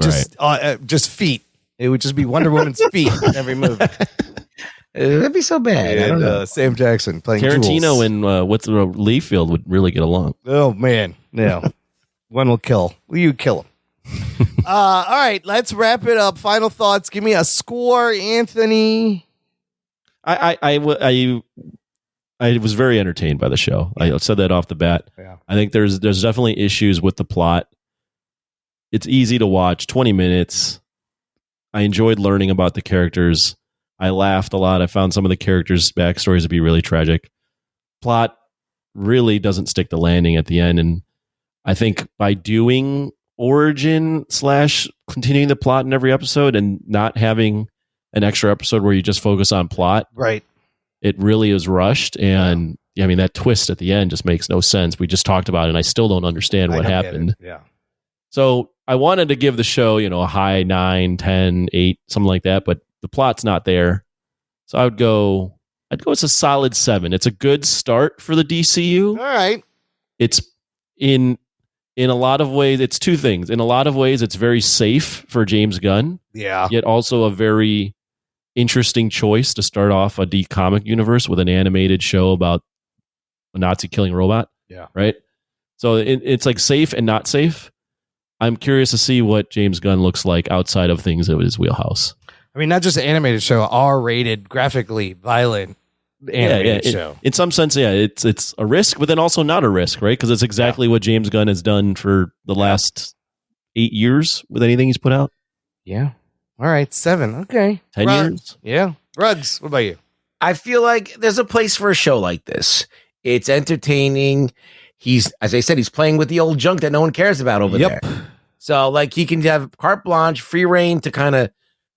just feet. It would just be Wonder Woman's feet in every movie. That'd be so bad. I don't know. Sam Jackson playing Tarantino Jules. and Leafield would really get along. Oh man, no. One will kill. You kill him. All right, let's wrap it up. Final thoughts. Give me a score, Anthony. I was very entertained by the show. I said that off the bat. Yeah. I think there's definitely issues with the plot. It's easy to watch, 20 minutes. I enjoyed learning about the characters. I laughed a lot. I found some of the characters' backstories to be really tragic. Plot really doesn't stick the landing at the end. And I think by doing origin / continuing the plot in every episode and not having an extra episode where you just focus on plot, right? It really is rushed. And I mean, that twist at the end just makes no sense. We just talked about it and I still don't understand what happened. Yeah. So I wanted to give the show, a high 9, 10, 8, something like that, but the plot's not there. So I'd go it's a solid 7. It's a good start for the DCU. All right. It's in a lot of ways, it's two things. In a lot of ways, it's very safe for James Gunn. Yeah. Yet also a very interesting choice to start off a D comic universe with an animated show about a Nazi killing robot. Yeah. Right? So it's like safe and not safe. I'm curious to see what James Gunn looks like outside of things of his wheelhouse. I mean, not just an animated show, R-rated, graphically violent animated show. In some sense, it's a risk, but then also not a risk, right? Because it's exactly what James Gunn has done for the last 8 years with anything he's put out. Yeah. All right, 7. Okay. 10 years. Yeah. Rugs, what about you? I feel like there's a place for a show like this. It's entertaining. He's, as I said, he's playing with the old junk that no one cares about over there. So, like, he can have carte blanche, free reign to kind of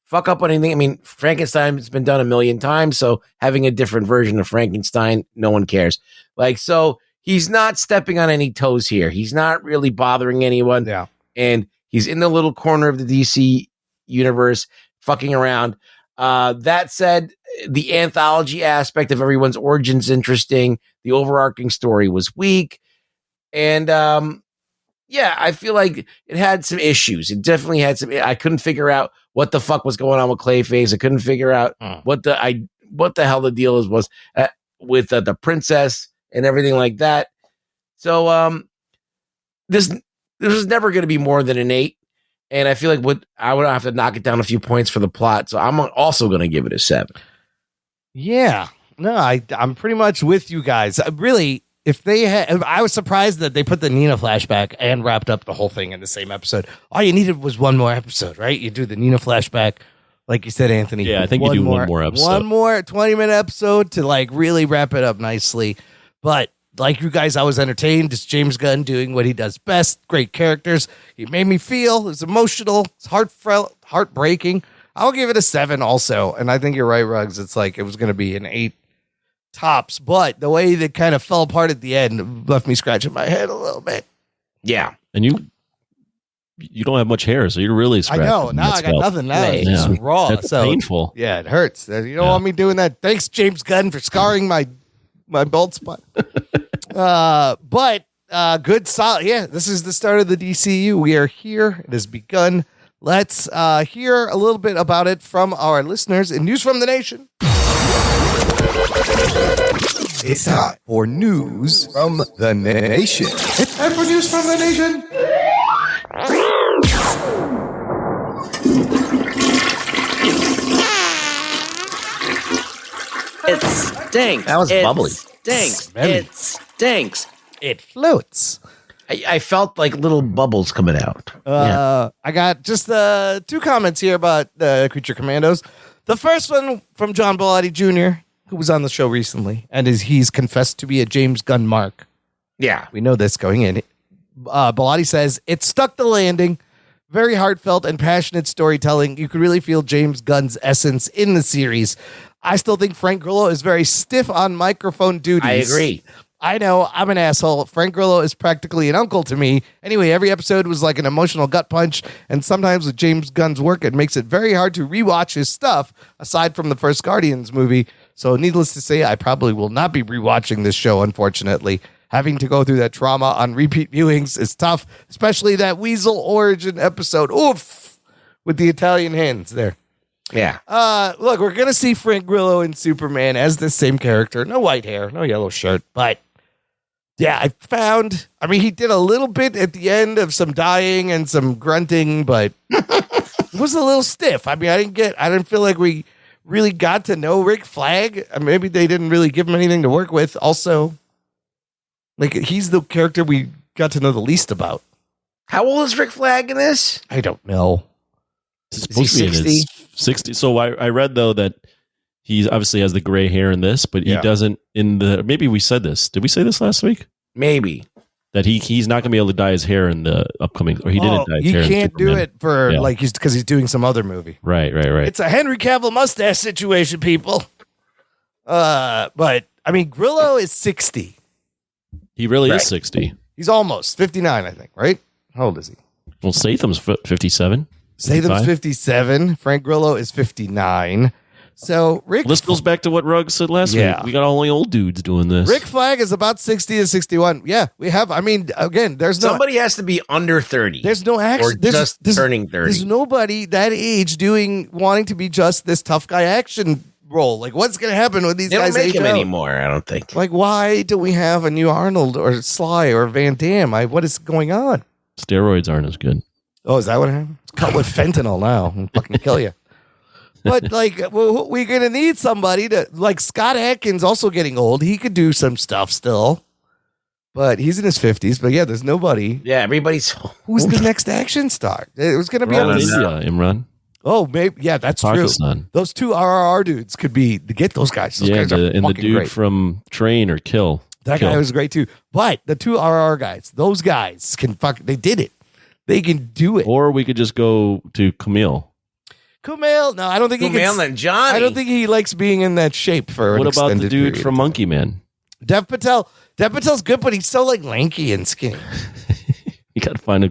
fuck up on anything. I mean, Frankenstein's been done a million times, so having a different version of Frankenstein, no one cares. Like, so he's not stepping on any toes here. He's not really bothering anyone. Yeah. And he's in the little corner of the DC universe, fucking around. That said, the anthology aspect of everyone's origins interesting. The overarching story was weak. And I feel like it had some issues. It definitely had some. I couldn't figure out what the fuck was going on with Clayface. I couldn't figure out what the hell the deal was with the princess and everything like that. So this was never going to be more than an 8. And I feel like I would have to knock it down a few points for the plot. So I'm also going to give it a 7. Yeah. No, I'm pretty much with you guys. Really, if they had, I was surprised that they put the Nina flashback and wrapped up the whole thing in the same episode. All you needed was one more episode, right? You do the Nina flashback, like you said, Anthony. Yeah, I think you do one more episode. One more 20-minute episode to like really wrap it up nicely. But like you guys, I was entertained. It's James Gunn doing what he does best. Great characters. He made me feel. It's emotional. It's heartbreaking. I'll give it a 7 also. And I think you're right, Ruggs. It's like it was going to be an 8 tops. But the way that kind of fell apart at the end left me scratching my head a little bit. Yeah. And you don't have much hair, so you're really scratching. I know. Now I got nothing now. It's just raw. That's painful. Yeah, it hurts. You don't want me doing that. Thanks, James Gunn, for scarring my bald spot. But good, solid. Yeah, this is the start of the DCU. We are here. It has begun. Let's hear a little bit about it from our listeners in News from the Nation. It's time for News from the Nation. It's time for News from the Nation. It stinks. That was bubbly. Stinks. It stinks. It floats. I felt like little bubbles coming out. I got just 2 comments here about Creature Commandos. The first one from John Bellotti Jr., who was on the show recently, and he's confessed to be a James Gunn mark. Yeah. We know this going in. Bellotti says, it stuck the landing. Very heartfelt and passionate storytelling. You could really feel James Gunn's essence in the series. I still think Frank Grillo is very stiff on microphone duties. I agree. I know, I'm an asshole. Frank Grillo is practically an uncle to me. Anyway, every episode was like an emotional gut punch, and sometimes with James Gunn's work, it makes it very hard to rewatch his stuff, aside from the first Guardians movie. So needless to say, I probably will not be rewatching this show, unfortunately. Having to go through that trauma on repeat viewings is tough, especially that Weasel origin episode. Oof! With the Italian hands there. Yeah. Look, we're gonna see Frank Grillo in Superman as the same character. No white hair, no yellow shirt, but yeah, I mean, he did a little bit at the end of some dying and some grunting, but it was a little stiff. I mean, I didn't feel like we really got to know Rick Flag. Maybe they didn't really give him anything to work with. Also, like, he's the character we got to know the least about. How old is Rick Flag in this? I don't know. Is he 60? 60. So I read, though, that he obviously has the gray hair in this, but he doesn't in the... Maybe we said this. Did we say this last week? Maybe. That he's not going to be able to dye his hair in the upcoming... Or he didn't dye his hair. He can't do it for, because he's doing some other movie. Right. It's a Henry Cavill mustache situation, people. But, I mean, Grillo is 60. He really is 60. He's almost 59, I think, right? How old is he? Well, Statham's 57. Statham's 57. Frank Grillo is 59. So this goes back to what Rugg said last week. We got only old dudes doing this. Rick Flag is about 60 to 61. Yeah, we have. I mean, again, somebody has to be under 30. There's no action. Or just turning 30. There's nobody that age wanting to be just this tough guy action role. Like, what's going to happen when these guys don't make age him out? anymore? I don't think. Like, why do we have a new Arnold or Sly or Van Damme? What is going on? Steroids aren't as good. Oh, is that what happened? It's cut with fentanyl now. I'll fucking kill you. But, like, we're going to need somebody to, like, Scott Adkins also getting old. He could do some stuff still. But he's in his 50s. But, yeah, there's nobody. Yeah, everybody's... Who's the next action star? It was going to be... Imran. Oh, maybe. Yeah, that's Pakistan. True. Those two RRR dudes could be... to get those guys. Those guys are and the dude great. from Train or Kill. That guy was great, too. But the two RRR guys, those guys can they did it. They can do it. Or we could just go to Kumail. Kumail? No, I don't think Kumail and Johnny. I don't think he likes being in that shape for What about the dude from Monkey Man? Dev Patel. Dev Patel's good, but he's so, like, lanky and skinny. You got to find a...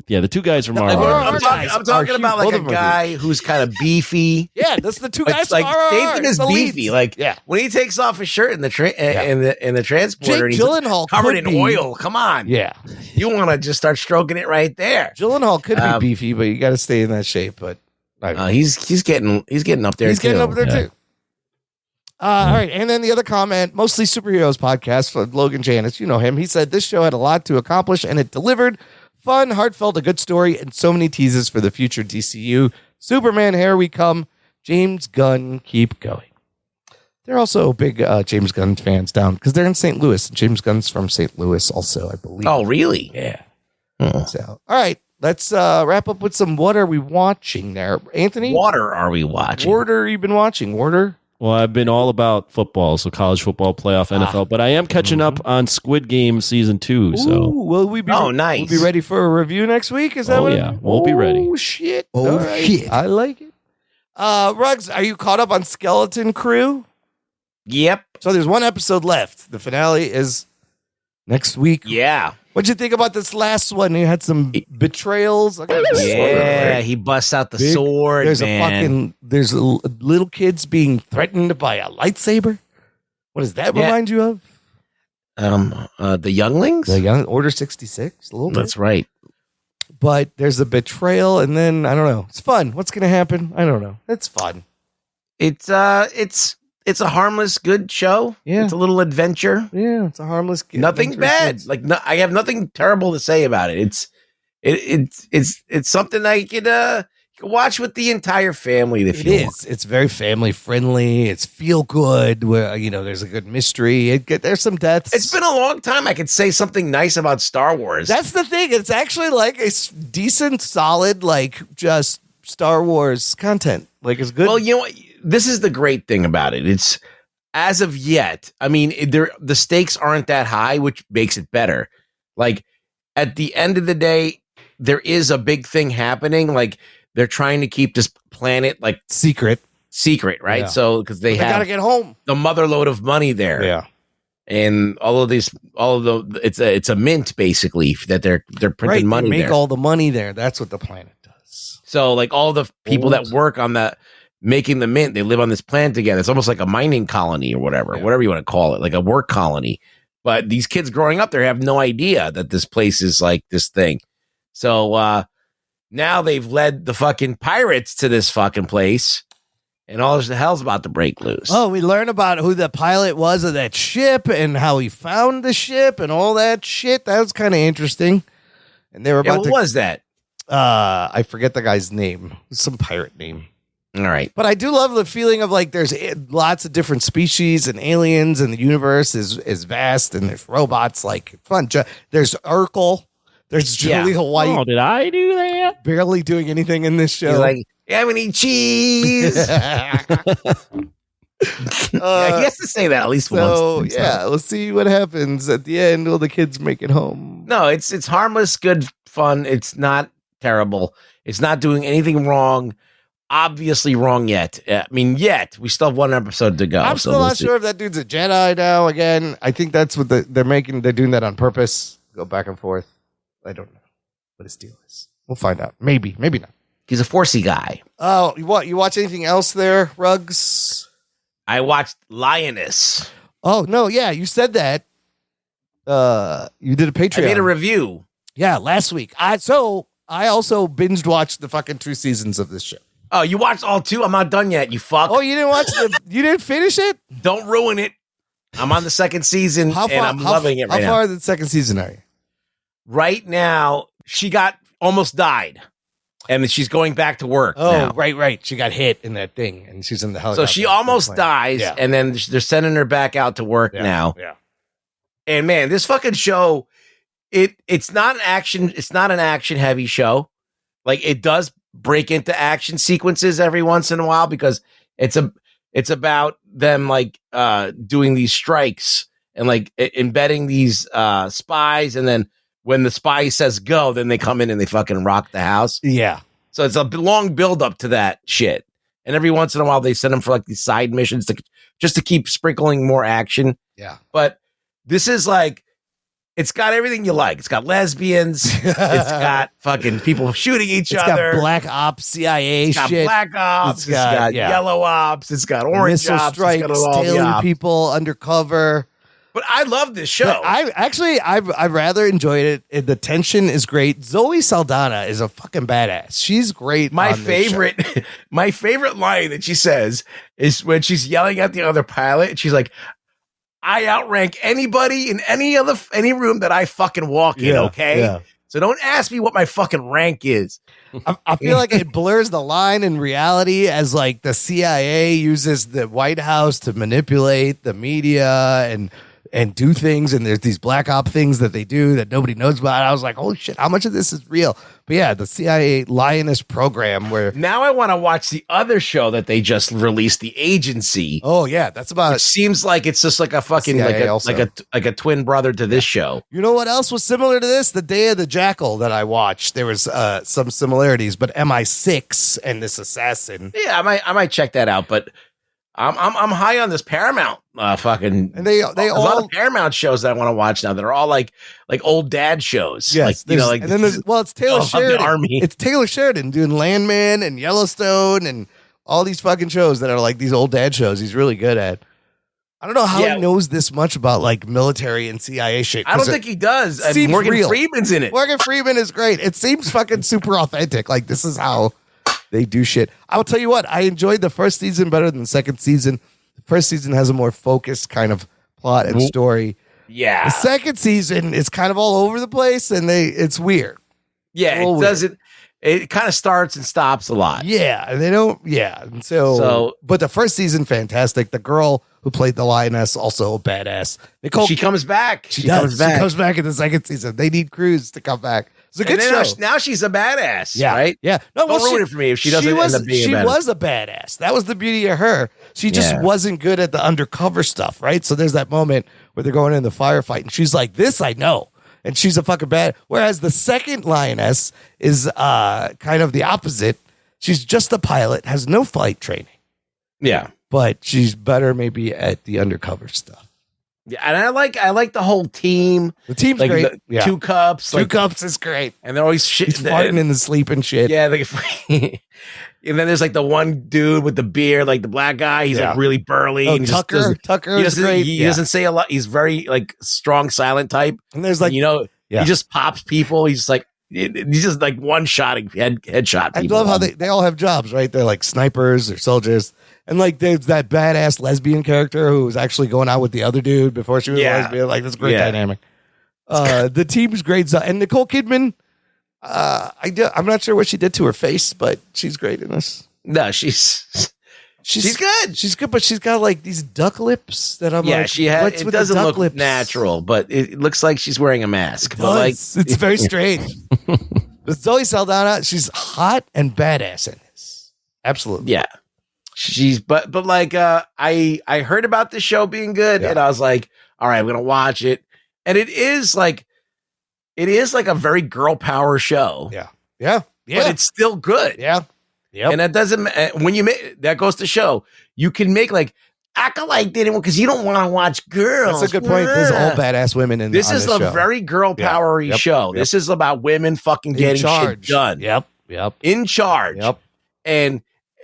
Yeah, the two guys from RRR. I'm talking about, like, a guy who's kind of beefy. Yeah, that's the two guys like from RRR. Statham is beefy. Like, when he takes off his shirt in the in the transporter, Jake and he's Gyllenhaal covered in could be- oil. Come on, Yeah. you want to just start stroking it right there. Gyllenhaal could be beefy, but you got to stay in that shape. But he's getting up there. He's getting up there, too. All right. And then the other comment, mostly superheroes podcast for Logan Janis. You know him. He said, this show had a lot to accomplish and it delivered. Fun, heartfelt, a good story, and so many teases for the future DCU. Superman, here we come. James Gunn, keep going. They're also big James Gunn fans down because they're in St. Louis. James Gunn's from St. Louis also, I believe. Oh, really? Yeah. So, all right. Let's wrap up with some what are we watching there. Anthony? Water are we watching? Warder, you've been watching. Warder? Well, I've been all about football, so college football, playoff, NFL, but I am catching up on Squid Game season 2. So, will we be? Nice. We'll be ready for a review next week. Is that what? Yeah, we'll be ready. Oh shit! All right. I like it. Ruggs, are you caught up on Skeleton Crew? Yep. So there's one episode left. The finale is next week. Yeah. What'd you think about this last one? You had some betrayals. Yeah, he busts out the sword. There's little kids being threatened by a lightsaber. What does that remind you of? The younglings? The young Order 66. A little bit. That's right. But there's a betrayal, and then I don't know. It's fun. What's gonna happen? I don't know. It's fun. It's a harmless, good show. Yeah. It's a little adventure. Yeah, it's a harmless. Nothing bad. Like I have nothing terrible to say about it. It's something I could watch with the entire family if you want. It's very family friendly. It's feel good. Where there's a good mystery. There's some deaths. It's been a long time. I could say something nice about Star Wars. That's the thing. It's actually like a decent, solid, like just Star Wars content. Like it's good. Well, you know what? This is the great thing about it. It's as of yet. I mean, the stakes aren't that high, which makes it better. Like at the end of the day, there is a big thing happening. Like they're trying to keep this planet like secret, right? Yeah. So because they gotta get home, the mother load of money there. Yeah, and it's a mint basically that they're printing money. They make there. all the money there. That's what the planet does. So like all the people that work on that. Making the mint, they live on this planet together. It's almost like a mining colony or whatever you want to call it, like a work colony. But these kids growing up there have no idea that this place is like this thing. So now they've led the fucking pirates to this fucking place, and all the hell's about to break loose. Oh, we learn about who the pilot was of that ship and how he found the ship and all that shit. That was kind of interesting. And they were about what was that? I forget the guy's name. Some pirate name. All right. But I do love the feeling of like there's lots of different species and aliens, and the universe is vast, and there's robots. Like fun. There's Urkel. There's Julia White. Oh, did I do that? Barely doing anything in this show. He's like, you have any cheese? He has to say that at least once. So yeah, let's see what happens at the end. Will the kids make it home? No, it's harmless, good fun. It's not terrible. It's not doing anything wrong. Obviously wrong yet. I mean, we still have one episode to go. I'm still not sure if that dude's a Jedi now. Again, I think that's what they're making. They're doing that on purpose. Go back and forth. I don't know what his deal is. We'll find out. Maybe not. He's a Forcey guy. Oh, you watch anything else there, Ruggs? I watched Lioness. Oh no, yeah, you said that. You did a Patreon. I made a review. Yeah, last week. I also binged watched the fucking 2 seasons of this show. Oh, you watched all 2? I'm not done yet, you fuck. Oh, you didn't watch you didn't finish it? Don't ruin it. I'm on the second season, and I'm loving it right now. How far in the second season are you? Right now, she almost died, and she's going back to work. Oh, now. right. She got hit in that thing, and she's in the helicopter. So she almost dies, and then they're sending her back out to work now. Yeah. And man, this fucking show, it's not an action heavy show. Like it does break into action sequences every once in a while because it's about them like doing these strikes and like embedding these spies, and then when the spy says go, then they come in and they fucking rock the house. Yeah. So it's a long build up to that shit. And every once in a while they send them for like these side missions just to keep sprinkling more action. Yeah. But this is like, it's got everything you like. It's got lesbians. It's got fucking people shooting each other. It's got black ops, CIA it's got shit. Black ops. It's got yellow ops. It's got orange missile ops. strikes, tailing people undercover. But I love this show. I've rather enjoyed it. The tension is great. Zoe Saldana is a fucking badass. She's great. My favorite line that she says is when she's yelling at the other pilot, and she's like, I outrank anybody in any room that I fucking walk in, okay? Yeah. So don't ask me what my fucking rank is. I feel like it blurs the line in reality as like the CIA uses the White House to manipulate the media and do things, and there's these black op things that they do that nobody knows about. I was like, holy shit, how much of this is real? But yeah, the CIA Lioness program where now I want to watch the other show that they just released, The Agency. Oh yeah, that's about. It seems like it's just like a fucking like a twin brother to this show. You know what else was similar to this? The Day of the Jackal that I watched. There was some similarities, but MI6 and this assassin. Yeah, I might check that out, but. I'm high on this Paramount fucking, and they all a lot of Paramount shows that I want to watch now that are all like old dad shows. Yes, like and then it's Taylor Sheridan. Army. It's Taylor Sheridan doing Landman and Yellowstone and all these fucking shows that are like these old dad shows. He's really good at. I don't know how he knows this much about like military and CIA shit. I don't think he does. Morgan Freeman's in it. Morgan Freeman is great. It seems fucking super authentic. Like this is how they do shit. I'll tell you what, I enjoyed the first season better than the second season. The first season has a more focused kind of plot and story. Yeah. The second season is kind of all over the place and it's weird. Yeah, it doesn't. It kind of starts and stops a lot. Yeah, and they don't. Yeah, and so but the first season fantastic. The girl who played the lioness also a badass. She comes back. She comes back in the second season. They need Cruz to come back. It's a good show. Now she's a badass. Yeah, right. Yeah. No, don't ruin it for me if she doesn't end up being. She was a badass. That was the beauty of her. She just wasn't good at the undercover stuff, right? So there's that moment where they're going in the firefight, and she's like, "This I know." And she's a fucking bad. Whereas the second lioness is kind of the opposite. She's just a pilot, has no flight training. Yeah, but she's better maybe at the undercover stuff. Yeah, and I like the whole team. The team's like great. Two Cups. Two Cups is great, and they're always shit. He's farting in the sleep and shit. Yeah, and then there's like the one dude with the beard, like the black guy. He's like really burly. Oh, and Tucker is great. He doesn't say a lot. He's very like strong, silent type. And there's like he just pops people. He's just like he's just like one-shotting headshot. I love how they all have jobs, right? They're like snipers or soldiers. And like there's that badass lesbian character who was actually going out with the other dude before she was a lesbian. Like that's a great dynamic. The team's great. And Nicole Kidman, I'm not sure what she did to her face, but she's great in this. No, she's good. She's good, but she's got like these duck lips that I'm like, she has. It doesn't look lips? Natural, but it looks like she's wearing a mask. But like, it's very strange. But Zoe Saldana, she's hot and badass in this. Absolutely. Yeah. She's but like I heard about this show being good and I was like, all right, I'm gonna watch it. And it is like a very girl power show. Yeah. But it's still good. Yeah. Yep. And that doesn't when you make that goes to show you can make like Acolyte didn't because you don't want to watch girls. That's a good point. There's all badass women in this. Is a show. Very girl powery show. Yep. This is about women fucking getting shit done. Yep. In charge. Yep. And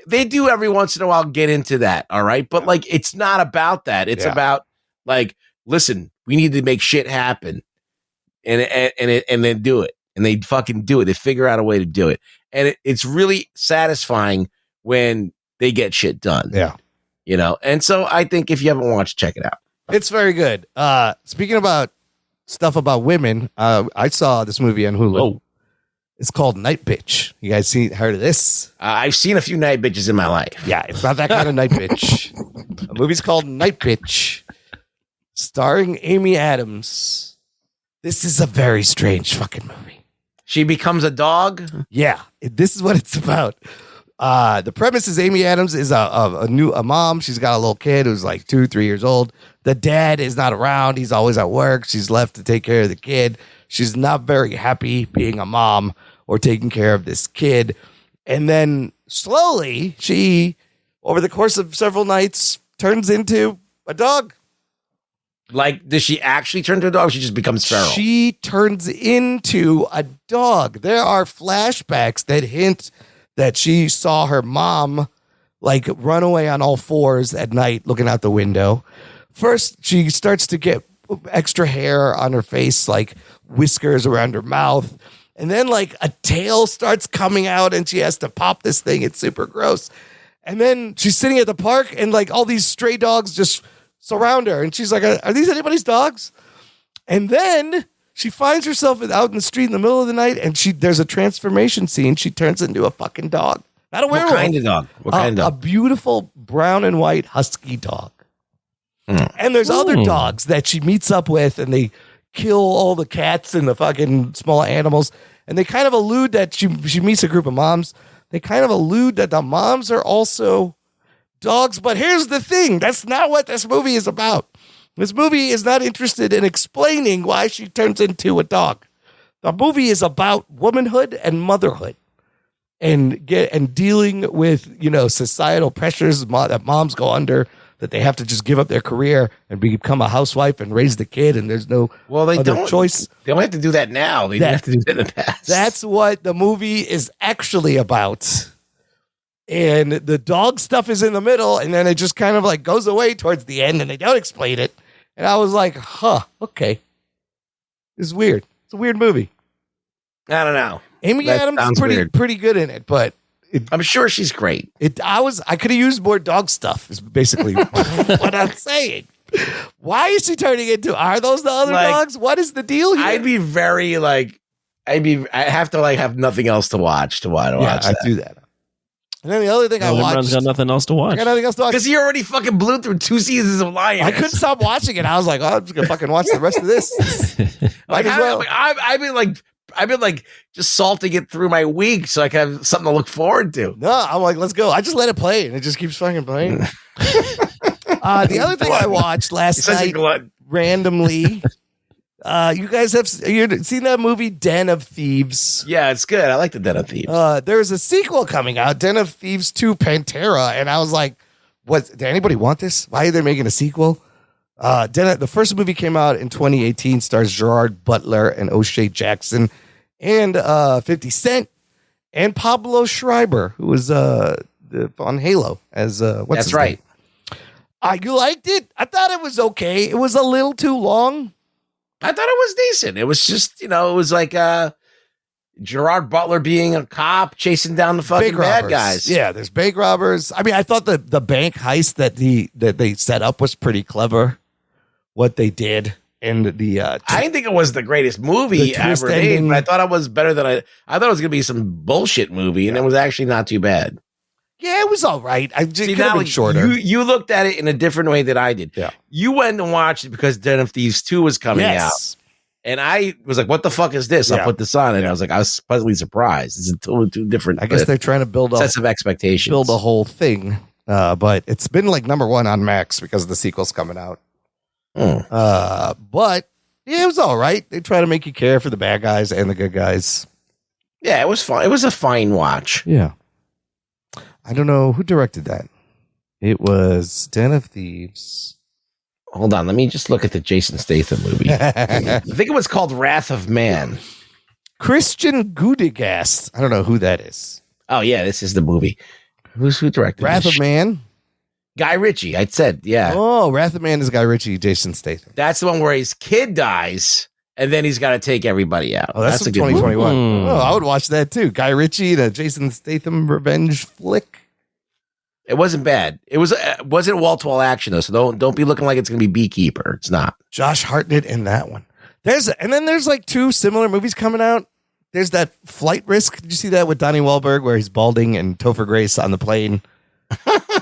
they do every once in a while get into that. All right. But like, it's not about that. It's about like, listen, we need to make shit happen and then do it. And they fucking do it. They figure out a way to do it. And it's really satisfying when they get shit done. Yeah. You know? And so I think if you haven't watched, check it out. It's very good. Speaking about stuff about women, I saw this movie on Hulu. Oh. It's called Night Bitch. You guys heard of this? I've seen a few night bitches in my life. Yeah, it's not that kind of night bitch. The movie's called Night Bitch, starring Amy Adams. This is a very strange fucking movie. She becomes a dog? Yeah, this is what it's about. The premise is Amy Adams is a mom. She's got a little kid who's like 2-3 years old. The dad is not around. He's always at work. She's left to take care of the kid. She's not very happy being a mom or taking care of this kid. And then slowly, she, over the course of several nights, turns into a dog. Like, does she actually turn to a dog? Or she just becomes feral. She turns into a dog. There are flashbacks that hint that she saw her mom like run away on all fours at night looking out the window. First, she starts to get extra hair on her face, like whiskers around her mouth. And then like a tail starts coming out and she has to pop this thing. It's super gross. And then she's sitting at the park and like all these stray dogs just surround her. And she's like, are these anybody's dogs? And then she finds herself out in the street in the middle of the night and there's a transformation scene. She turns into a fucking dog. Not a werewolf. What kind of dog? What kind of dog? A beautiful brown and white husky dog. And there's other dogs that she meets up with and they kill all the cats and the fucking small animals. And they kind of allude that she meets a group of moms. They kind of allude that the moms are also dogs. But here's the thing. That's not what this movie is about. This movie is not interested in explaining why she turns into a dog. The movie is about womanhood and motherhood and dealing with, societal pressures that moms go under, that they have to just give up their career and become a housewife and raise the kid, and there's no other choice. They don't have to do that now. They didn't have to do that in the past. That's what the movie is actually about. And the dog stuff is in the middle, and then it just kind of like goes away towards the end, and they don't explain it. And I was like, okay. This is weird. It's a weird movie. I don't know. Amy Adams is pretty good in it, but I'm sure she's great. I could have used more dog stuff, is basically what I'm saying. Why is she turning into? Are those the other dogs? What is the deal here? I'd be very I have to have nothing else to watch watch that. I do that. And then the other thing I watched. Everyone's got nothing else to watch. I got nothing else to watch. Because he already fucking blew through 2 seasons of Lions. I couldn't stop watching it. I was like, I'm just going to fucking watch the rest of this. I've been just salting it through my week so I can have something to look forward to. No, I'm like, let's go. I just let it play and it just keeps fucking playing. The other thing I watched last night randomly, you guys have seen that movie Den of Thieves? Yeah, it's good. I like the Den of Thieves. There's a sequel coming out, Den of Thieves 2 Pantera, and I was like, did anybody want this? Why are they making a sequel? The first movie came out in 2018, stars Gerard Butler and O'Shea Jackson and 50 Cent and Pablo Schreiber, who was on Halo as what's his name? You liked it? I thought it was okay. It was a little too long. I thought it was decent. It was just, it was like Gerard Butler being a cop chasing down the fucking bad guys. Yeah, there's bank robbers. I mean, I thought the bank heist that they set up was pretty clever. What they did and the I didn't think it was the greatest movie ever made, but I thought it was better than I thought it was gonna be some bullshit movie, and it was actually not too bad. Yeah, it was all right. I just could have been shorter. You looked at it in a different way than I did. Yeah. You went and watched it because Den of Thieves 2 was coming out. And I was like, what the fuck is this? I put this on and I was like, I was pleasantly surprised. It's totally two different. I guess they're trying to build sets of expectations. Build a whole thing. But it's been like number one on Max because the sequel's coming out. But yeah, it was all right. They try to make you care for the bad guys and the good guys. Yeah, it was fun. It was a fine watch. Yeah. I don't know who directed that. It was Den of Thieves. Hold on, let me just look at the Jason Statham movie. I think it was called Wrath of Man. Christian Gudigast. I don't know who that is. Oh yeah, this is the movie. Who directed Wrath of Man? Guy Ritchie. I said, yeah. Oh, Wrath of Man is Guy Ritchie, Jason Statham. That's the one where his kid dies, and then he's got to take everybody out. Oh, that's a good 2021. Oh, I would watch that too. Guy Ritchie, the Jason Statham revenge flick. It wasn't bad. It wasn't wall-to-wall action though, so don't be looking like it's going to be Beekeeper. It's not. Josh Hartnett in that one. Then there's like two similar movies coming out. There's that Flight Risk. Did you see that with Donnie Wahlberg where he's balding and Topher Grace on the plane?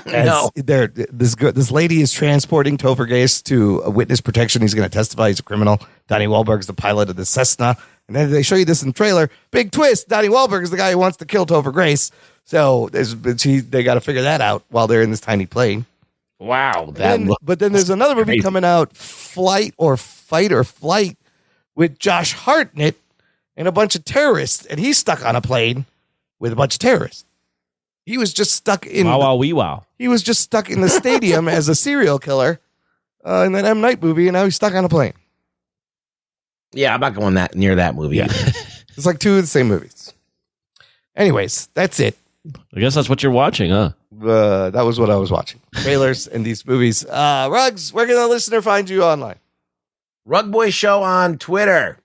No. This lady is transporting Topher Grace to a witness protection. He's going to testify. He's a criminal. Donnie Wahlberg's the pilot of the Cessna. And then they show you this in the trailer. Big twist. Donnie Wahlberg is the guy who wants to kill Topher Grace. So they got to figure that out while they're in this tiny plane. Wow. But then there's another movie coming out, Fight or Flight, with Josh Hartnett and a bunch of terrorists. And he's stuck on a plane with a bunch of terrorists. He was just stuck in. Wow. He was just stuck in the stadium as a serial killer in that M. Night movie, and now he's stuck on a plane. Yeah, I'm not going near that movie. Yeah. It's like two of the same movies. Anyways, that's it. I guess that's what you're watching, huh? That was what I was watching. Trailers and these movies. Ruggs, where can the listener find you online? Rug Boy Show on Twitter.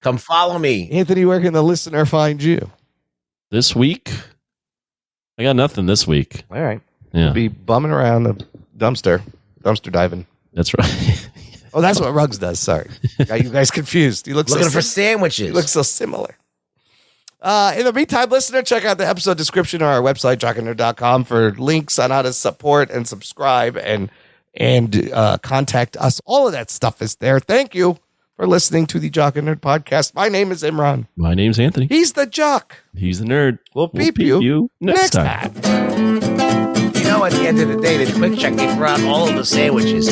Come follow me. Anthony, where can the listener find you? This week? I got nothing this week. All right. Yeah. You'll be bumming around the dumpster diving. That's right. Oh, that's what Ruggs does. Sorry. Got you guys confused. He looks looking for sandwiches. He looks so similar. In the meantime, listener, check out the episode description on our website, jockandnerd.com, for links on how to support and subscribe and contact us. All of that stuff is there. Thank you for listening to the Jock and Nerd podcast. My name is Imran. My name's Anthony. He's the Jock. He's the nerd. We'll peep you next time. You know, at the end of the day, the Quick Check, they throw out all of the sandwiches.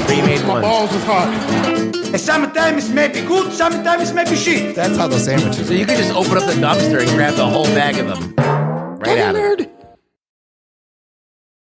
Pre-made ones. Balls is hot. Sometimes it may be good, sometimes it may be shit. That's how the sandwiches. So you can just open up the dumpster and grab the whole bag of them right out of it.